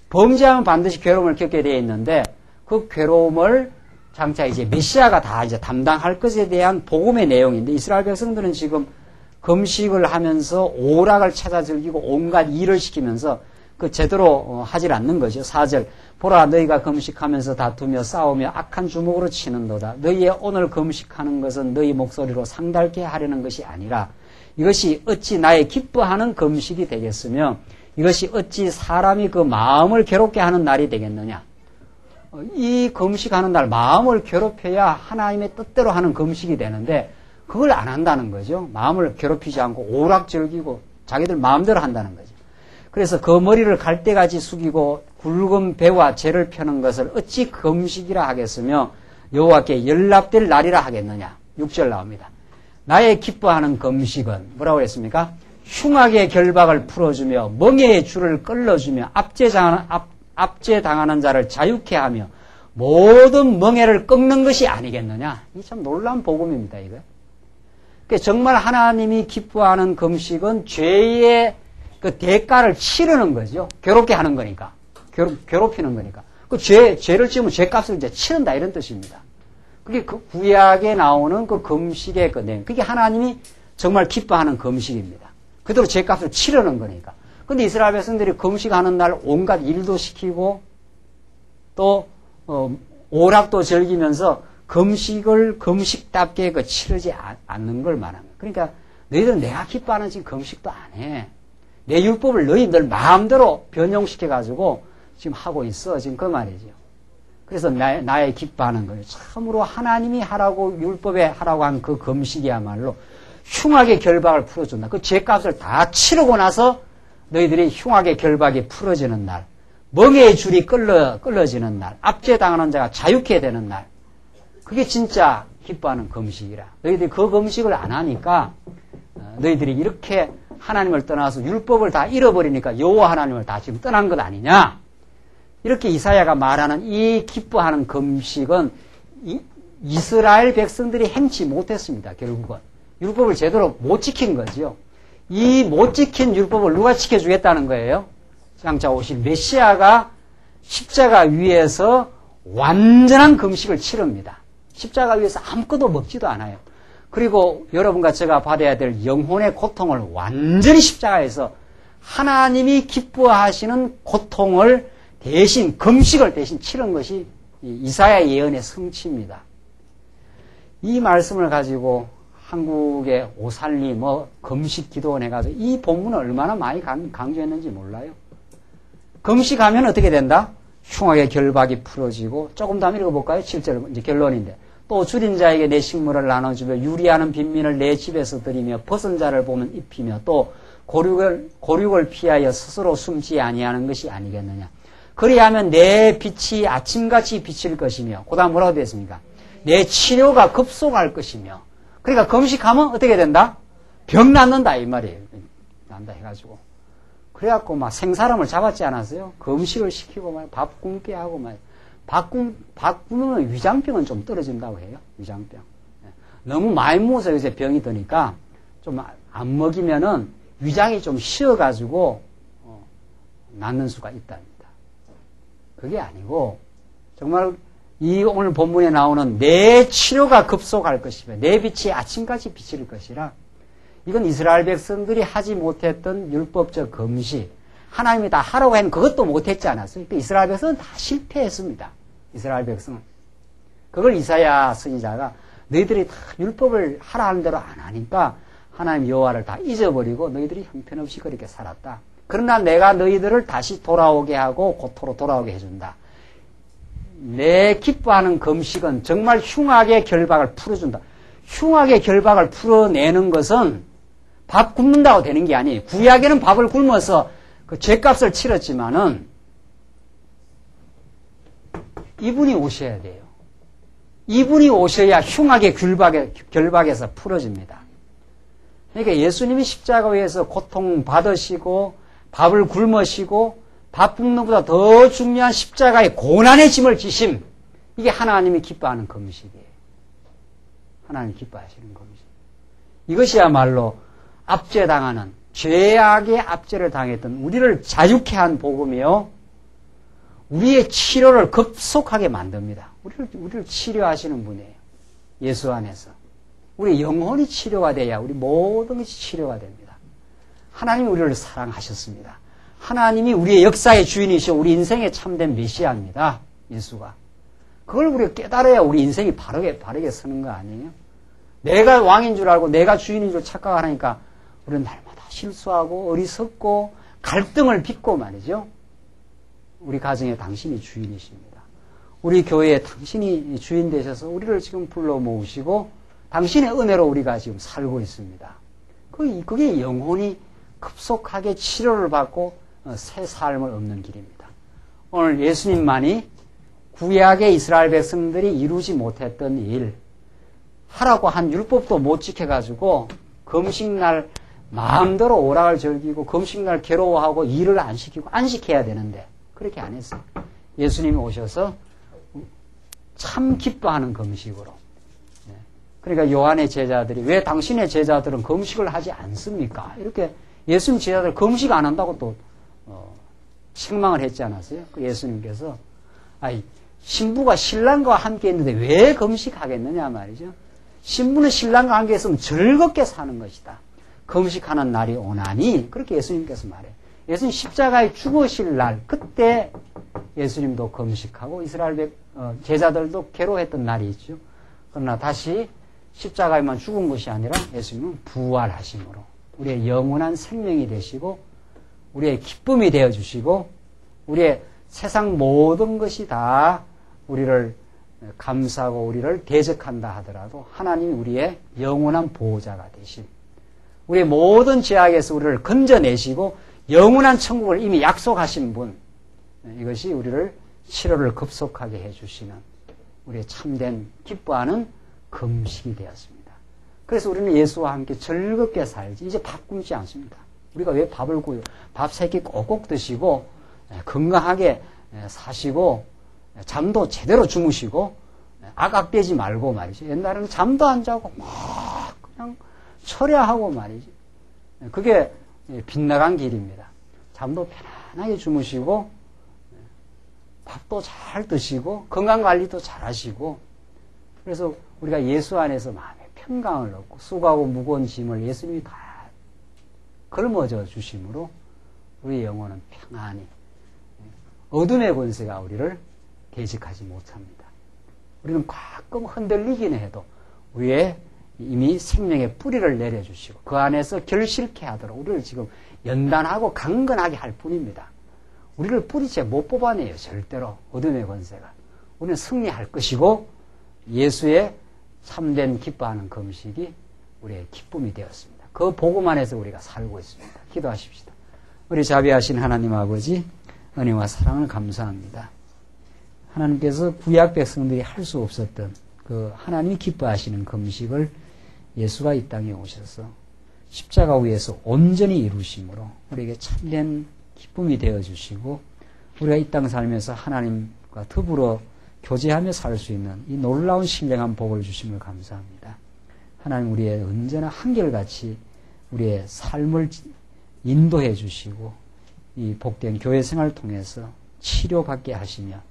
범죄하면 반드시 괴로움을 겪게 되어 있는데 그 괴로움을 장차 이제 메시아가 다 이제 담당할 것에 대한 복음의 내용인데, 이스라엘 백성들은 지금 금식을 하면서 오락을 찾아 즐기고 온갖 일을 시키면서 그 제대로 하질 않는 거죠. 4절. 보라, 너희가 금식하면서 다투며 싸우며 악한 주먹으로 치는도다. 너희의 오늘 금식하는 것은 너희 목소리로 상달게 하려는 것이 아니라 이것이 어찌 나의 기뻐하는 금식이 되겠으며 이것이 어찌 사람이 그 마음을 괴롭게 하는 날이 되겠느냐. 이 금식하는 날 마음을 괴롭혀야 하나님의 뜻대로 하는 금식이 되는데 그걸 안 한다는 거죠. 마음을 괴롭히지 않고 오락 즐기고 자기들 마음대로 한다는 거죠. 그래서 그 머리를 갈대같이 숙이고 굵은 배와 재를 펴는 것을 어찌 금식이라 하겠으며 여호와께 연락될 날이라 하겠느냐. 6절 나옵니다. 나의 기뻐하는 금식은 뭐라고 했습니까? 흉악의 결박을 풀어주며 멍에의 줄을 끌어주며 압제당하는 자를 자유케 하며 모든 멍에를 꺾는 것이 아니겠느냐. 이 참 놀라운 복음입니다. 이거. 그러니까 정말 하나님이 기뻐하는 금식은 죄의 그 대가를 치르는 거죠. 괴롭게 하는 거니까. 괴롭히는 거니까. 그 죄를 지으면 죄값을 이제 치른다 이런 뜻입니다. 그게 그 구약에 나오는 그 금식의 그 내용. 그게 하나님이 정말 기뻐하는 금식입니다. 그대로 죄값을 치르는 거니까. 근데 이스라엘 백성들이 금식하는 날 온갖 일도 시키고 또 오락도 즐기면서 금식을 금식답게 그 치르지 않는 걸 말합니다. 그러니까 너희들은 내가 기뻐하는 지금 금식도 안 해. 내 율법을 너희들 마음대로 변형시켜가지고 지금 하고 있어. 지금 그 말이죠. 그래서 나의 기뻐하는 거예요. 참으로 하나님이 하라고, 율법에 하라고 한 그 금식이야말로 흉악의 결박을 풀어준다. 그 죄값을 다 치르고 나서 너희들이 흉악의 결박이 풀어지는 날, 멍에의 줄이 끌어지는 날, 압제당하는 자가 자유케 되는 날, 그게 진짜 기뻐하는 금식이라. 너희들이 그 금식을 안 하니까 너희들이 이렇게 하나님을 떠나서 율법을 다 잃어버리니까 여호와 하나님을 다 지금 떠난 것 아니냐. 이렇게 이사야가 말하는 이 기뻐하는 금식은 이스라엘 백성들이 행치 못했습니다. 결국은 율법을 제대로 못 지킨 거죠. 이 못 지킨 율법을 누가 지켜주겠다는 거예요? 장차 오실 메시아가 십자가 위에서 완전한 금식을 치릅니다. 십자가 위에서 아무것도 먹지도 않아요. 그리고 여러분과 제가 받아야 될 영혼의 고통을 완전히 십자가에서 하나님이 기뻐하시는 고통을 대신, 금식을 대신 치른 것이 이사야 예언의 성취입니다. 이 말씀을 가지고 한국의 오살리, 금식 기도원 해가지고 이 본문을 얼마나 많이 강조했는지 몰라요. 금식하면 어떻게 된다? 흉악의 결박이 풀어지고, 조금 더 읽어볼까요? 7절, 이제 결론인데. 또 줄인 자에게 내 식물을 나눠주며 유리하는 빈민을 내 집에서 드리며 벗은 자를 보면 입히며 또 고륙을 피하여 스스로 숨지 아니하는 것이 아니겠느냐. 그리하면 내 빛이 아침같이 비칠 것이며, 그 다음 뭐라고 되었습니까? 내 치료가 급속할 것이며. 그러니까 금식하면 어떻게 된다? 병 낫는다 이 말이에요. 난다 해가지고. 그래갖고 막 생사람을 잡았지 않았어요? 금식을 시키고 막 밥 굶게 하고 막. 밥 굶으면 위장병은 좀 떨어진다고 해요. 위장병. 너무 많이 먹어서 요새 병이 드니까 좀 안 먹이면은 위장이 좀 쉬어가지고 낫는 수가 있답니다. 그게 아니고 정말 이 오늘 본문에 나오는 내 치료가 급속할 것이며 내 빛이 아침까지 비칠 것이라, 이건 이스라엘 백성들이 하지 못했던 율법적 금식, 하나님이 다 하라고 했는 그것도 못했지 않았어요. 이스라엘 백성은 다 실패했습니다. 이스라엘 백성은. 그걸 이사야 선지자가 너희들이 다 율법을 하라 하는 대로 안 하니까 하나님 여호와를 다 잊어버리고 너희들이 형편없이 그렇게 살았다. 그러나 내가 너희들을 다시 돌아오게 하고 고토로 돌아오게 해준다. 내 기뻐하는 금식은 정말 흉악의 결박을 풀어준다. 흉악의 결박을 풀어내는 것은 밥 굶는다고 되는 게 아니에요. 구약에는 밥을 굶어서 그 죗값을 치렀지만은 이분이 오셔야 돼요. 이분이 오셔야 흉악의 결박에서 풀어집니다. 그러니까 예수님이 십자가 위에서 고통받으시고 밥을 굶으시고 밥 굶는 것보다 더 중요한 십자가의 고난의 짐을 지심, 이게 하나님이 기뻐하는 금식이에요. 하나님이 기뻐하시는 금식. 이것이야말로 압제당하는, 죄악의 압제를 당했던 우리를 자유케 한 복음이요, 우리의 치료를 급속하게 만듭니다. 우리를 치료하시는 분이에요. 예수 안에서. 우리 영혼이 치료가 돼야 우리 모든 것이 치료가 됩니다. 하나님이 우리를 사랑하셨습니다. 하나님이 우리의 역사의 주인이시오. 우리 인생의 참된 메시아입니다. 예수가. 그걸 우리가 깨달아야 우리 인생이 바르게 서는 거 아니에요? 내가 왕인 줄 알고 내가 주인인 줄 착각하니까 우리는 날마다 실수하고 어리석고 갈등을 빚고 말이죠. 우리 가정에 당신이 주인이십니다. 우리 교회에 당신이 주인 되셔서 우리를 지금 불러 모으시고 당신의 은혜로 우리가 지금 살고 있습니다. 그게 영혼이 급속하게 치료를 받고 새 삶을 얻는 길입니다. 오늘 예수님만이 구약의 이스라엘 백성들이 이루지 못했던 일, 하라고 한 율법도 못 지켜가지고 금식날 마음대로 오락을 즐기고 금식날 괴로워하고 일을 안 시키고 안 시켜야 되는데 그렇게 안 했어요. 예수님이 오셔서 참 기뻐하는 금식으로. 그러니까 요한의 제자들이 왜 당신의 제자들은 금식을 하지 않습니까? 이렇게 예수님 제자들 금식 안 한다고 또 책망을 했지 않았어요? 그 예수님께서 신부가 신랑과 함께 있는데 왜 금식하겠느냐 말이죠. 신부는 신랑과 함께 있으면 즐겁게 사는 것이다. 금식하는 날이 오나니 그렇게 예수님께서 말해요. 예수님 십자가에 죽으실 날 그때 예수님도 금식하고 이스라엘 제자들도 괴로워했던 날이 있죠. 그러나 다시 십자가에만 죽은 것이 아니라 예수님은 부활하심으로 우리의 영원한 생명이 되시고 우리의 기쁨이 되어주시고 우리의 세상 모든 것이 다 우리를 감싸고 우리를 대적한다 하더라도 하나님이 우리의 영원한 보호자가 되신 우리의 모든 죄악에서 우리를 건져내시고 영원한 천국을 이미 약속하신 분, 이것이 우리를 치료를 급속하게 해주시는 우리의 참된 기뻐하는 금식이 되었습니다. 그래서 우리는 예수와 함께 즐겁게 살지 이제 밥 굶지 않습니다. 우리가 왜 밥을 구워요? 밥 3끼 꼭꼭 드시고 건강하게 사시고 잠도 제대로 주무시고 악악대지 말고 말이죠. 옛날에는 잠도 안 자고 막 그냥 철야하고 말이죠. 그게 빗나간 길입니다. 잠도 편안하게 주무시고 밥도 잘 드시고 건강관리도 잘 하시고 그래서 우리가 예수 안에서 마음의 평강을 얻고 수고하고 무거운 짐을 예수님이 다 걸머져 주심으로 우리 영혼은 평안히 어둠의 권세가 우리를 대적하지 못합니다. 우리는 가끔 흔들리긴 해도 위에 이미 생명의 뿌리를 내려주시고 그 안에서 결실케 하도록 우리를 지금 연단하고 강건하게 할 뿐입니다. 우리를 뿌리째 못 뽑아내요. 절대로 어둠의 권세가. 우리는 승리할 것이고 예수의 참된 기뻐하는 금식이 우리의 기쁨이 되었습니다. 그 복음 안에서 우리가 살고 있습니다. 기도하십시다. 우리 자비하신 하나님 아버지 은혜와 사랑을 감사합니다. 하나님께서 구약 백성들이 할 수 없었던 그 하나님이 기뻐하시는 금식을 예수가 이 땅에 오셔서 십자가 위에서 온전히 이루심으로 우리에게 참된 기쁨이 되어주시고 우리가 이 땅 살면서 하나님과 더불어 교제하며 살 수 있는 이 놀라운 신령한 복을 주심을 감사합니다. 하나님 우리의 언제나 한결같이 우리의 삶을 인도해 주시고 이 복된 교회 생활을 통해서 치료받게 하시며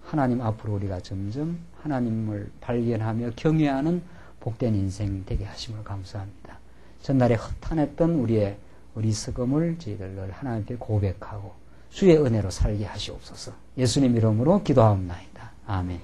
하나님 앞으로 우리가 점점 하나님을 발견하며 경외하는 복된 인생 되게 하심을 감사합니다. 전날에 허탄했던 우리의 어리석음을 저희들 하나님께 고백하고 주의 은혜로 살게 하시옵소서. 예수님 이름으로 기도하옵나이다. 아멘.